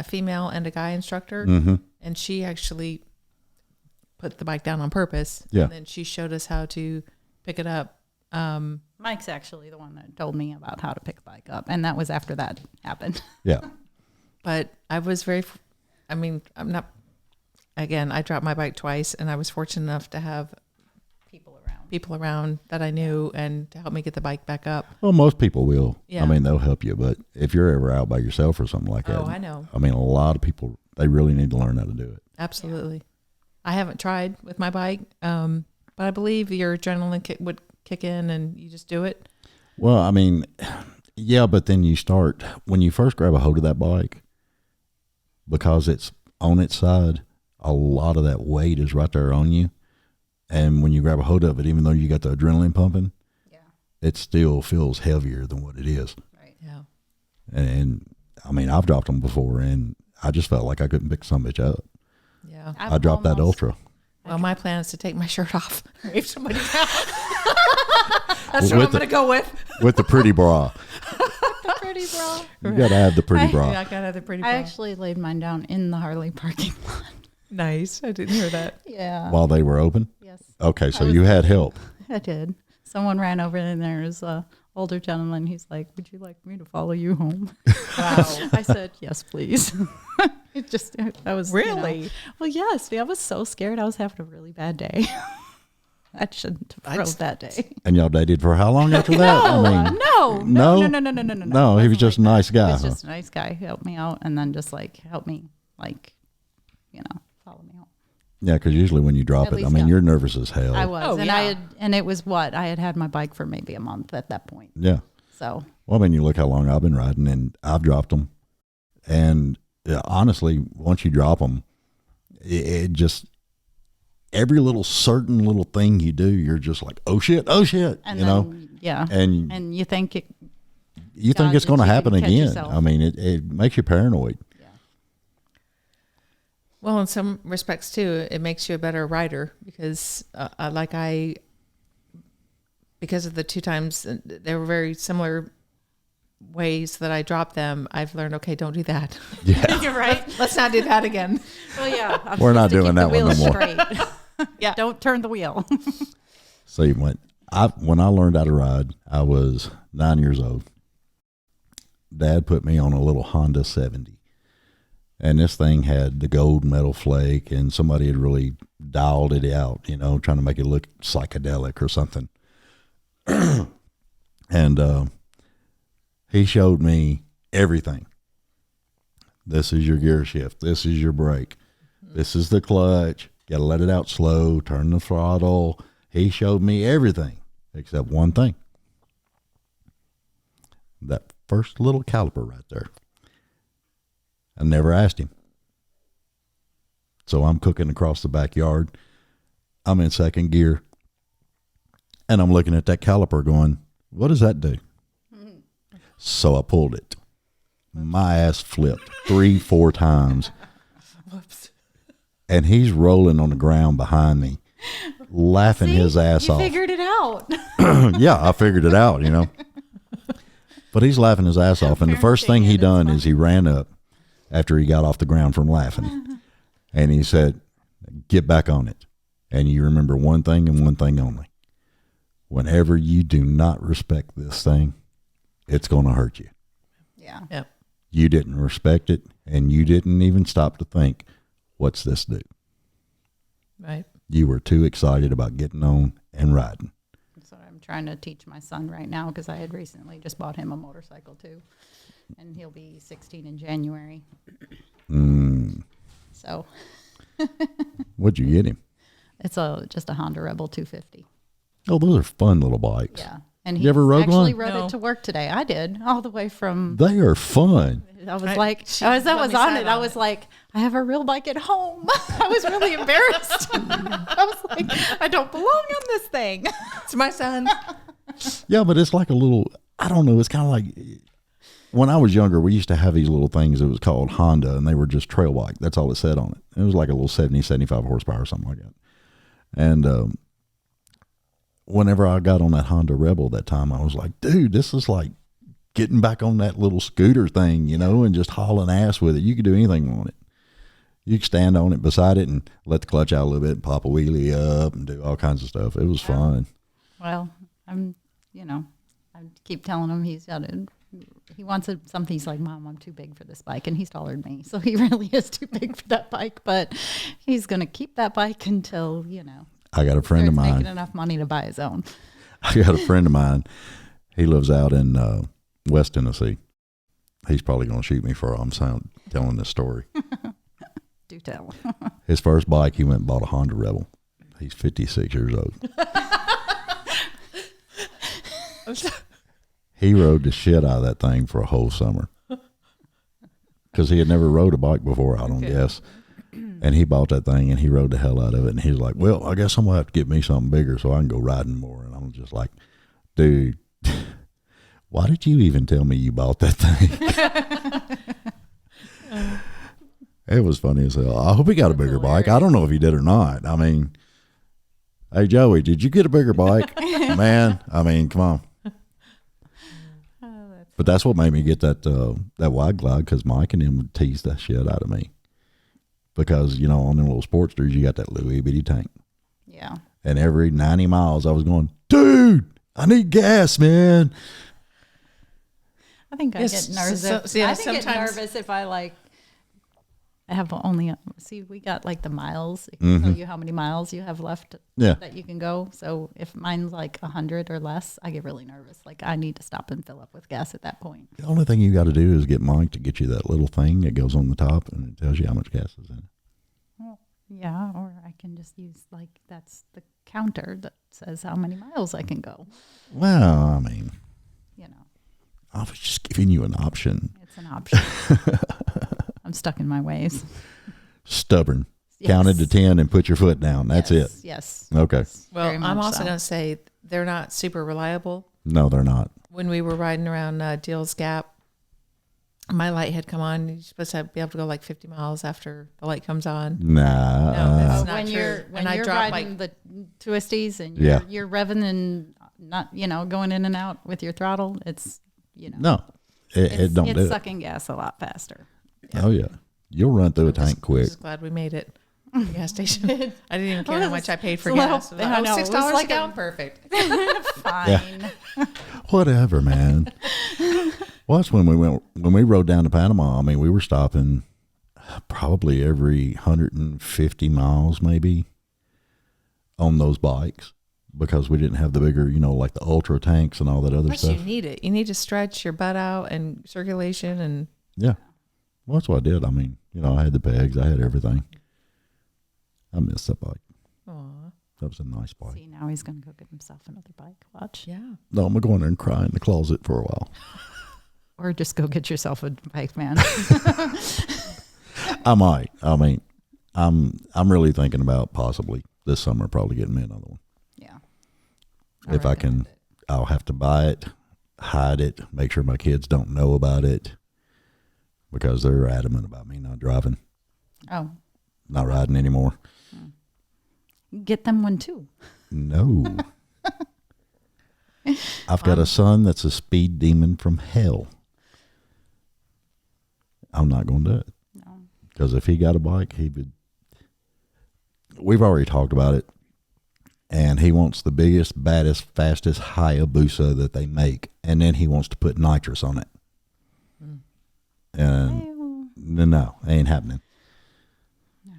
female and a guy instructor, Mm-hmm. and she actually put the bike down on purpose. Yeah. And then she showed us how to pick it up. Mike's actually the one that told me about how to pick a bike up, and that was after that happened. Yeah. But I was I'm not, again, I dropped my bike twice, and I was fortunate enough to have people around that I knew and to help me get the bike back up. Well, most people will. Yeah. I mean, they'll help you. But if you're ever out by yourself or something like that, Oh, I know. I mean, a lot of people, they really need to learn how to do it. Absolutely. I haven't tried with my bike, but I believe your adrenaline would kick in and you just do it. Well, I mean, yeah, but then you start, when you first grab a hold of that bike, because it's on its side, a lot of that weight is right there on you. And when you grab a hold of it, even though you got the adrenaline pumping, it still feels heavier than what it is. Right. Yeah. And I mean, I've dropped them before, and I just felt like I couldn't pick some bitch up. Yeah. I dropped that Ultra. Well, my plan is to take my shirt off. If somebody down. That's what With I'm going to go with. With the pretty bra. The pretty bra. You got to have the pretty bra. Yeah, I got to have the pretty bra. I actually laid mine down in the Harley parking lot. Nice. I didn't hear that. Yeah. While they were open? Yes, Okay, so you had help. I did. Someone ran over, and there was a older gentleman. He's like, "Would you like me to follow you home?" Wow. I said, "Yes, please." I was Really? Well, yes. I was so scared. I was having a really bad day. I shouldn't have rode that day. And y'all dated for how long after that? No. No, he was just a nice guy. He was Huh? just a nice guy. He helped me out, and then just helped me, follow me home. Yeah, because usually when you drop At it, I least, mean, yeah. you're nervous as hell. I was, Oh, and yeah. it was I had my bike for maybe a month at that point. Yeah. So Well, I mean, you look how long I've been riding, and I've dropped them. And honestly, once you drop them, it just, every certain little thing you do, you're just like, oh shit, and you then, know? yeah, And you think it. you think dodge it's going to that you happen can catch again. yourself. I mean, it makes you paranoid. Well, in some respects too, it makes you a better rider because because of the two times they were very similar ways that I dropped them. I've learned, okay, don't do that. Yeah. You're right. Let's not do that again. Well, yeah. We're not doing that one no more. Straight. Yeah. Don't turn the wheel. See, when I learned how to ride, I was 9 years old. Dad put me on a little Honda 70. And this thing had the gold metal flake, and somebody had really dialed it out, trying to make it look psychedelic or something. And he showed me everything. This is your gear shift. This is your brake. This is the clutch. Got to let it out slow. Turn the throttle. He showed me everything except one thing. That first little caliper right there. I never asked him. So I'm cooking across the backyard. I'm in second gear. And I'm looking at that caliper going, what does that do? So I pulled it. My ass flipped 3-4 times. Whoops. And he's rolling on the ground behind me, laughing his ass you off. figured it out. Yeah, I figured it out, you know. But he's laughing his ass off. And the first thing he done is he ran up after he got off the ground from laughing. And he said, get back on it. And you remember one thing and one thing only. Whenever you do not respect this thing, it's going to hurt you. Yeah. Yep. You didn't respect it, and you didn't even stop to think, what's this do? Right. You were too excited about getting on and riding. That's what I'm trying to teach my son right now, because I had recently just bought him a motorcycle too, and he'll be 16 in January. So What'd you get him? it's just a Honda Rebel 250. Oh, those are fun little bikes. Yeah. And You he ever rode actually one? rode No. it to work today. I did, all the way from. They are fun. I was Right. like, She I was let me on sit it. I on was it. like, I have a real bike at home. I was really embarrassed. I was like, I don't belong on this thing. It's my son. Yeah, but it's like a little, I don't know, it's kind of like, when I was younger, we used to have these little things that was called Honda, and they were just trail bike. That's all it said on it. It was like a little 70, 75 horsepower or something like that. And whenever I got on that Honda Rebel that time, I was like, dude, this is like getting back on that little scooter thing, you know, and just hauling ass with it. You could do anything on it. You could stand on it beside it and let the clutch out a little bit and pop a wheelie up and do all kinds of stuff. It was fun. Well, I keep telling him he wants something. He's like, Mom, I'm too big for this bike. And he's taller than me. So he really is too big for that bike. But he's going to keep that bike until, I got a friend of starts mine. making enough money to buy his own. I got a friend of mine. He lives out in West Tennessee. He's probably going to shoot me for I'm telling this story. Do tell. His first bike, he went and bought a Honda Rebel. He's 56 years old. He rode the shit out of that thing for a whole summer. Because he had never rode a bike before, I don't guess. And he bought that thing and he rode the hell out of it. And he was like, well, I guess I'm going to have to get me something bigger so I can go riding more. And I'm just like, dude, why did you even tell me you bought that thing? It was funny as hell. I hope he got a bigger bike. I don't know if he did or not. I mean, hey, Joey, did you get a bigger bike? Man, I mean, come on. But that's what made me get that wide glide, because Mike and him would tease that shit out of me. Because, on them little Sportsters, you got that little bitty tank. Yeah. And every 90 miles, I was going, dude, I need gas, man. I think I Yes, get nervous. I think I get nervous if I I have only we got the miles. It can tell you how many miles you have left Yeah. that you can go. So if mine's 100 or less, I get really nervous. I need to stop and fill up with gas at that point. The only thing you got to do is get Mike to get you that little thing that goes on the top and it tells you how much gas is in it. Well, yeah, or I can just use that's the counter that says how many miles I can go. Well, I mean, You know, I was just giving you an option. it's an option. I'm stuck in my ways. Stubborn. Yes. Counted to 10 and put your foot down. That's Yes, it. Yes. Okay. Yes, Well, very I'm much also so. going to say they're not super reliable. No, they're not. When we were riding around Deals Gap, my light had come on. You're supposed to be able to go 50 miles after the light comes on. Nah. No, that's not when true. you're And when I you're dropped, riding the twisties and Yeah. you're revving and not going in and out with your throttle, it's No. It don't it's do it. sucking gas a lot faster. Oh, yeah. You'll run through a tank I'm quick. just glad we made it. The gas station. I didn't even care how much I paid for It's a little- gas. It was I know, it was $6 like a a- gallon. Perfect. Fine. Whatever, man. Well, that's when we rode down to Panama. I mean, we were stopping probably every 150 miles, maybe, on those bikes, because we didn't have the bigger, the ultra tanks and all that other Plus, stuff. you need it. You need to stretch your butt out and circulation and Yeah. Well, that's what I did. I mean, I had the pegs. I had everything. I missed that bike. aw, That was a nice bike. See, now he's going to go get himself another bike. Watch. yeah. No, I'm going to go in there and cry in the closet for a while. Or just go get yourself a bike, man. I might. I mean, I'm really thinking about possibly this summer probably getting me another one. Yeah. If I can, I'll have to buy it, hide it, make sure my kids don't know about it, because they're adamant about me not driving, Oh, not riding anymore. get them one too. No. I've got a son that's a speed demon from hell. I'm not going to do it. No. Because if he got a bike, he would. We've already talked about it. And he wants the biggest, baddest, fastest Hayabusa that they make. And then he wants to put nitrous on it. And no, ain't happening. No.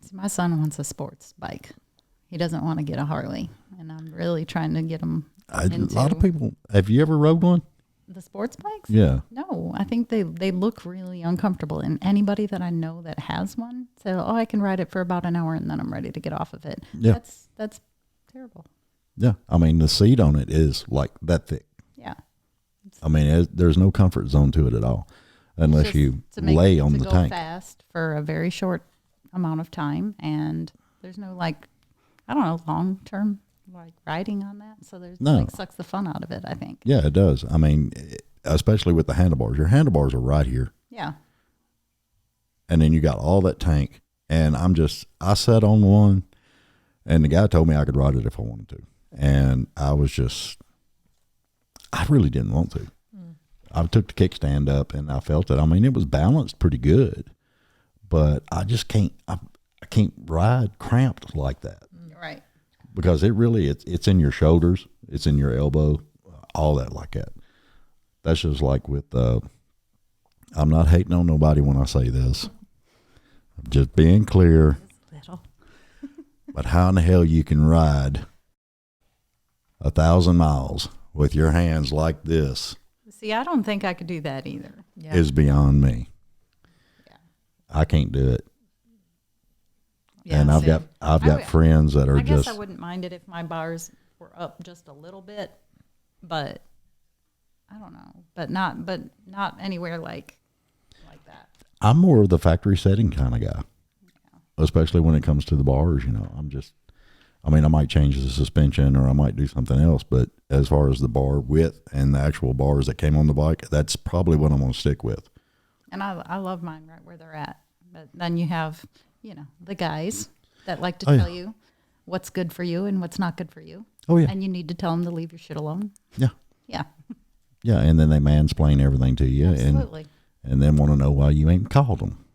See, my son wants a sports bike. He doesn't want to get a Harley. And I'm really trying to get him A lot of people. Have you ever rode one? The sports bikes? Yeah. No, I think they look really uncomfortable. And anybody that I know that has one said, "Oh, I can ride it for about an hour and then I'm ready to get off of it." Yeah. That's terrible. Yeah. I mean, the seat on it is like that thick. Yeah. I mean, there's no comfort zone to it at all, unless Just you to make- lay on to the go tank. fast for a very short amount of time, and there's no I don't know, long term riding on that. So there's No. sucks the fun out of it, I think. Yeah, it does. I mean, especially with the handlebars. Your handlebars are right here, Yeah. and then you got all that tank. And I sat on one, and the guy told me I could ride it if I wanted to, and I really didn't want to. I took the kickstand up, and I felt it. I mean, it was balanced pretty good, but I just can't. I can't ride cramped like that. Right. Because it's in your shoulders, it's in your elbow, all that like that. That's just like with, I'm not hating on nobody when I say this. I'm just being clear. Little. But how in the hell you can ride 1,000 miles with your hands like this See, I don't think I could do that either. Yeah. is beyond me. Yeah. I can't do it. Yeah, And I've same. got friends that are I guess just, I wouldn't mind it if my bars were up just a little bit, but I don't know. But not anywhere like that. I'm more of the factory setting kind of guy, especially when it comes to the bars. I might change the suspension or I might do something else, but as far as the bar width and the actual bars that came on the bike, that's probably what I'm going to stick with. And I love mine right where they're at. But then you have, the guys that like to tell you what's good for you and what's not good for you. Oh, yeah. And you need to tell them to leave your shit alone. Yeah. Yeah. Yeah, and then they mansplain everything to you. Absolutely. And then want to know why you ain't called them.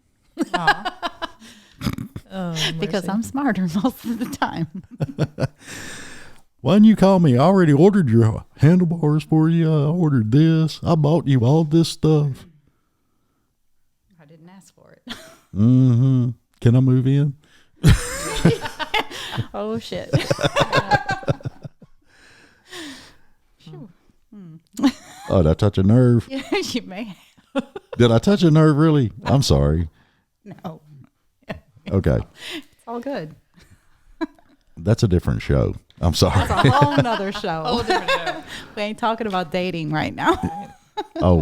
Because I'm smarter most of the time. Why didn't you call me? I already ordered your handlebars for you. I ordered this. I bought you all this stuff. I didn't ask for it. Mm-hmm. Can I move in? Oh, shit. Oh, did I touch a nerve? You may. Did I touch a nerve, really? I'm sorry. No. Okay. It's all good. That's a different show. I'm sorry. That's a whole nother show. We ain't talking about dating right now. Oh,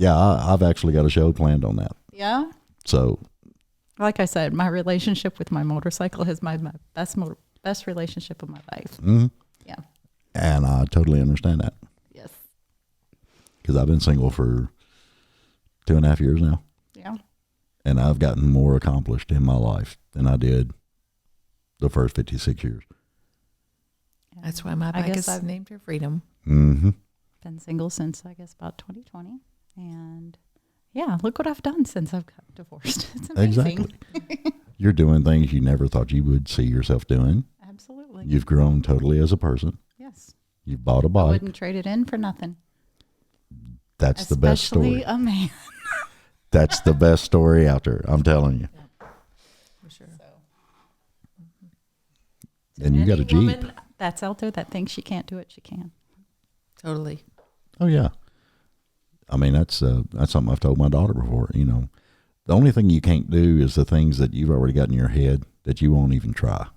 I've actually got a show planned on that. Yeah? So, Like I said, my relationship with my motorcycle is my best relationship of my life. mhm. Yeah. And I totally understand that Yes. because I've been single for 2.5 years now. Yeah. And I've gotten more accomplished in my life than I did the first 56 years. That's why my I bike guess is I've named her Freedom. Mm-hmm. been single since, I guess, about 2020. And yeah, look what I've done since I've got divorced. It's amazing. Exactly. You're doing things you never thought you would see yourself doing. Absolutely. You've grown totally as a person. Yes. You've bought a I bike. wouldn't trade it in for nothing. That's the best Especially story. a man. That's the best story out there. I'm telling you. For sure. And you got a Any Jeep. woman that's out there that thinks she can't do it, she can. Totally. Oh yeah. I mean, that's something I've told my daughter before. The only thing you can't do is the things that you've already got in your head that you won't even try.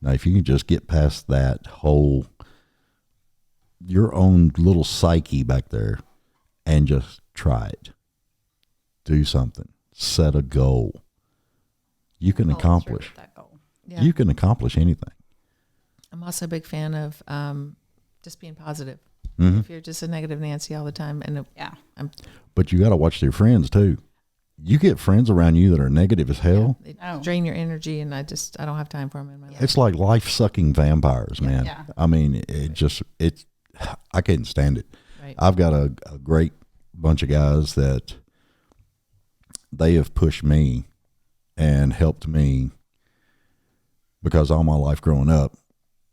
Now, if you can just get past that whole, your own little psyche back there and just try it, do something, set a goal, you can Follow through accomplish. with that goal. Yeah. You can accomplish anything. I'm also a big fan of just being positive. Mm-hmm. If you're just a negative Nancy all the time, and Yeah. But you got to watch your friends too. You get friends around you that are negative as hell. it Oh. drain your energy, and I don't have time for them in my life. It's like life sucking vampires, man. Yeah. I mean, I can't stand it. Right. I've got a great bunch of guys that they have pushed me and helped me because all my life growing up,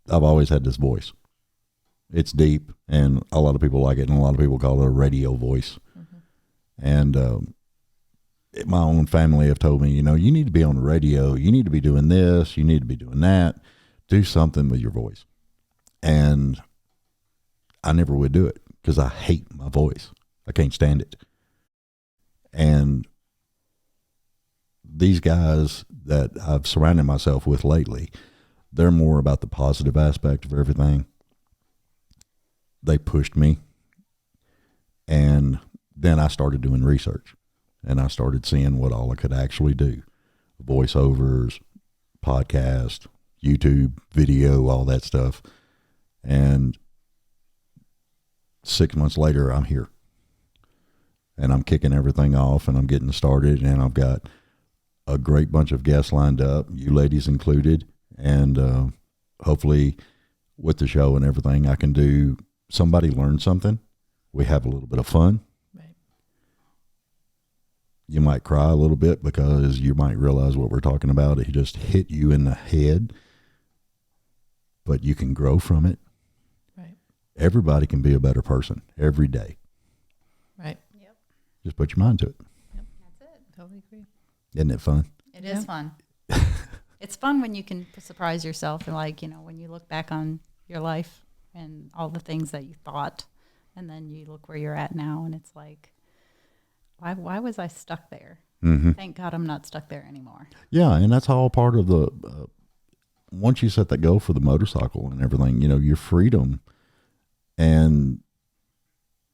I've always had this voice. It's deep, and a lot of people like it, and a lot of people call it a radio voice. Mm-hmm. And my own family have told me, you need to be on the radio. You need to be doing this. You need to be doing that. Do something with your voice. And I never would do it because I hate my voice. I can't stand it. And these guys that I've surrounded myself with lately, they're more about the positive aspect of everything. They pushed me. And then I started doing research. And I started seeing what all I could actually do. Voiceovers, podcast, YouTube, video, all that stuff. And 6 months later, I'm here. And I'm kicking everything off, and I'm getting started, and I've got a great bunch of guests lined up, you ladies included. And hopefully with the show and everything, I can do somebody learn something. We have a little bit of fun. You might cry a little bit because you might realize what we're talking about. It just hit you in the head, but you can grow from it. Right. Everybody can be a better person every day. Right. Yep. Just put your mind to it. That's it. Totally agree. Isn't it fun? It is Yeah. fun. It's fun when you can surprise yourself and when you look back on your life and all the things that you thought, and then you look where you're at now, and it's like, why was I stuck there? Mm-hmm. Thank God I'm not stuck there anymore. Yeah, and that's all part of the, once you set that goal for the motorcycle and everything, your freedom and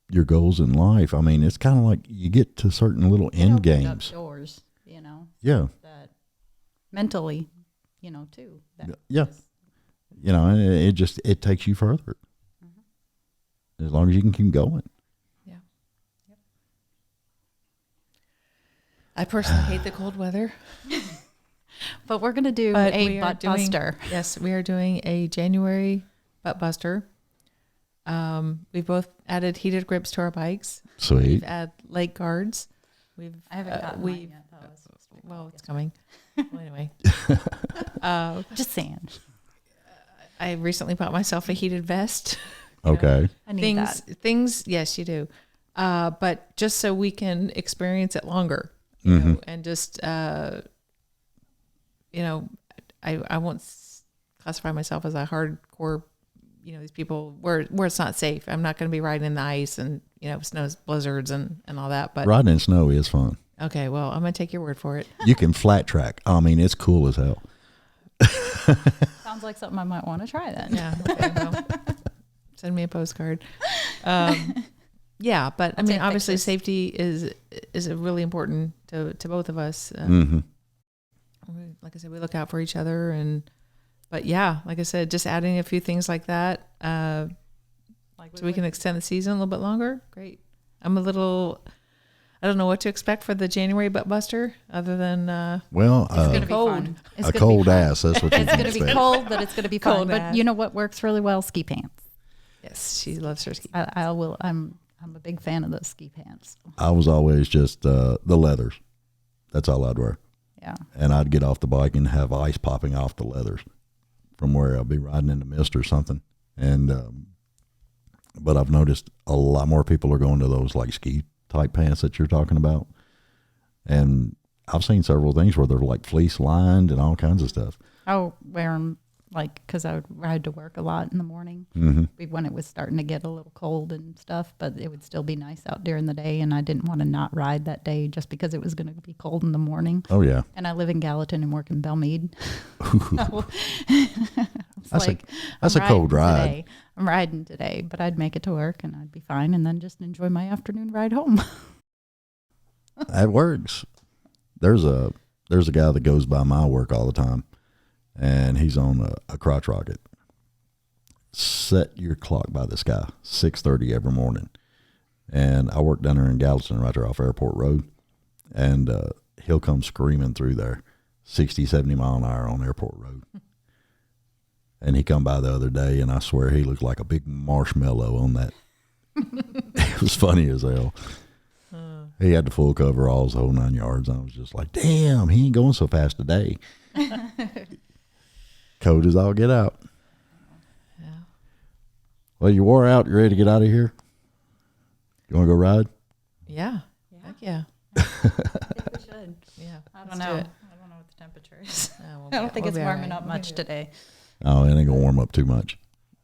your goals in life. I mean, it's kind of like you get to certain little It end opened up games. doors, Yeah. that mentally, too. That Yeah. is- And it takes you further. Mm-hmm. As long as you can keep going. I personally hate the cold weather. But we're going to do But a we are butt buster. Yes, we are doing a January butt buster. We've both added heated grips to our bikes. Sweet. We've added leg guards. I haven't gotten mine yet. That was supposed to be Well, cool. it's coming. Well, anyway, Just saying. I recently bought myself a heated vest. Okay. I need Things. Yes, you do. But just so we can experience it longer, you know, and just, I won't classify myself as a hardcore, these people where it's not safe. I'm not going to be riding in the ice and, snows, blizzards and all that. But Riding in snow is fun. okay, well, I'm going to take your word for it. You can flat track. I mean, it's cool as hell. Sounds like something I might want to try then. Yeah. Okay, well, send me a postcard. Yeah, but I mean, take obviously, pictures. safety is really important to both of us. Like I said, we look out for each other, but yeah, like I said, just adding a few things like that, so we can extend the season a little bit longer. Great. I don't know what to expect for the January butt buster, other than Well, It's going to be cold. fun. It's a gonna be cold fun. ass. That's what you It's can going to be expect. cold, but it's going to be fun. Cold But ass. you know what works really well? Ski pants. yes, she loves her ski. I'm a big fan of those ski pants. I was always just the leathers. That's all I'd wear. Yeah. And I'd get off the bike and have ice popping off the leathers from where I'd be riding in the mist or something. And but I've noticed a lot more people are going to those like ski type pants that you're talking about. And I've seen several things where they're like fleece lined and all kinds of stuff. I'll wear them because I would ride to work a lot in the morning when it was starting to get a little cold and stuff, but it would still be nice out during the day. And I didn't want to not ride that day just because it was going to be cold in the morning. Oh yeah. And I live in Gallatin and work in Belmead. That's a cold ride. Today. I'm riding today, but I'd make it to work and I'd be fine and then just enjoy my afternoon ride home. That works. There's a guy that goes by my work all the time, and he's on a crotch rocket, set your clock by this guy, 6:30 every morning. And I work down there in Gallatin, right there off Airport Road. And he'll come screaming through there, 60, 70 mile an hour on Airport Road. And he come by the other day, and I swear he looked like a big marshmallow on that. It was funny as hell. He had the full coveralls, the whole 9 yards. I was just like, damn, he ain't going so fast today. Cold as all get out. Yeah. Well, you wore out. You ready to get out of here? You want to go ride? Yeah. Heck yeah. I think we should. Yeah. I let's don't do know. it. I don't know what the temperature is. We'll I don't think we'll it's be all warming right. up much today. Oh, it ain't going to warm up too much.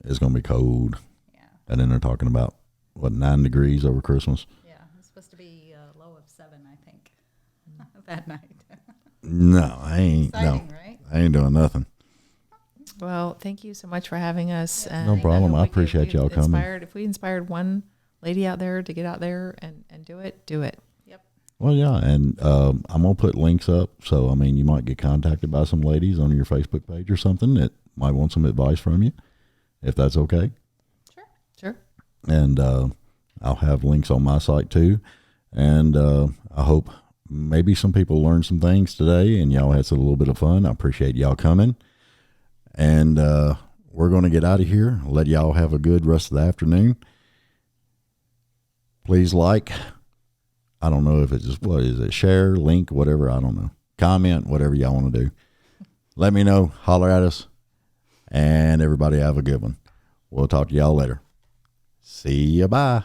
It's going to be cold. Yeah. And then they're talking about, 9 degrees over Christmas? Yeah. It's supposed to be a low of 7, I think, that night. No, I ain't. Exciting, No, right? I ain't doing nothing. Well, thank you so much for having us. And No problem. hope I we appreciate y'all coming. If we inspired one lady out there to get out there and do it, do it. Well, yeah, and I'm going to put links up. So, I mean, you might get contacted by some ladies on your Facebook page or something that might want some advice from you, if that's okay. Sure. And I'll have links on my site too. And I hope maybe some people learned some things today and y'all had a little bit of fun. I appreciate y'all coming. And we're going to get out of here. Let y'all have a good rest of the afternoon. Please like. I don't know if it's just, what is it? Share, link, whatever. I don't know. Comment, whatever y'all want to do. Let me know. Holler at us. And everybody have a good one. We'll talk to y'all later. See ya. Bye.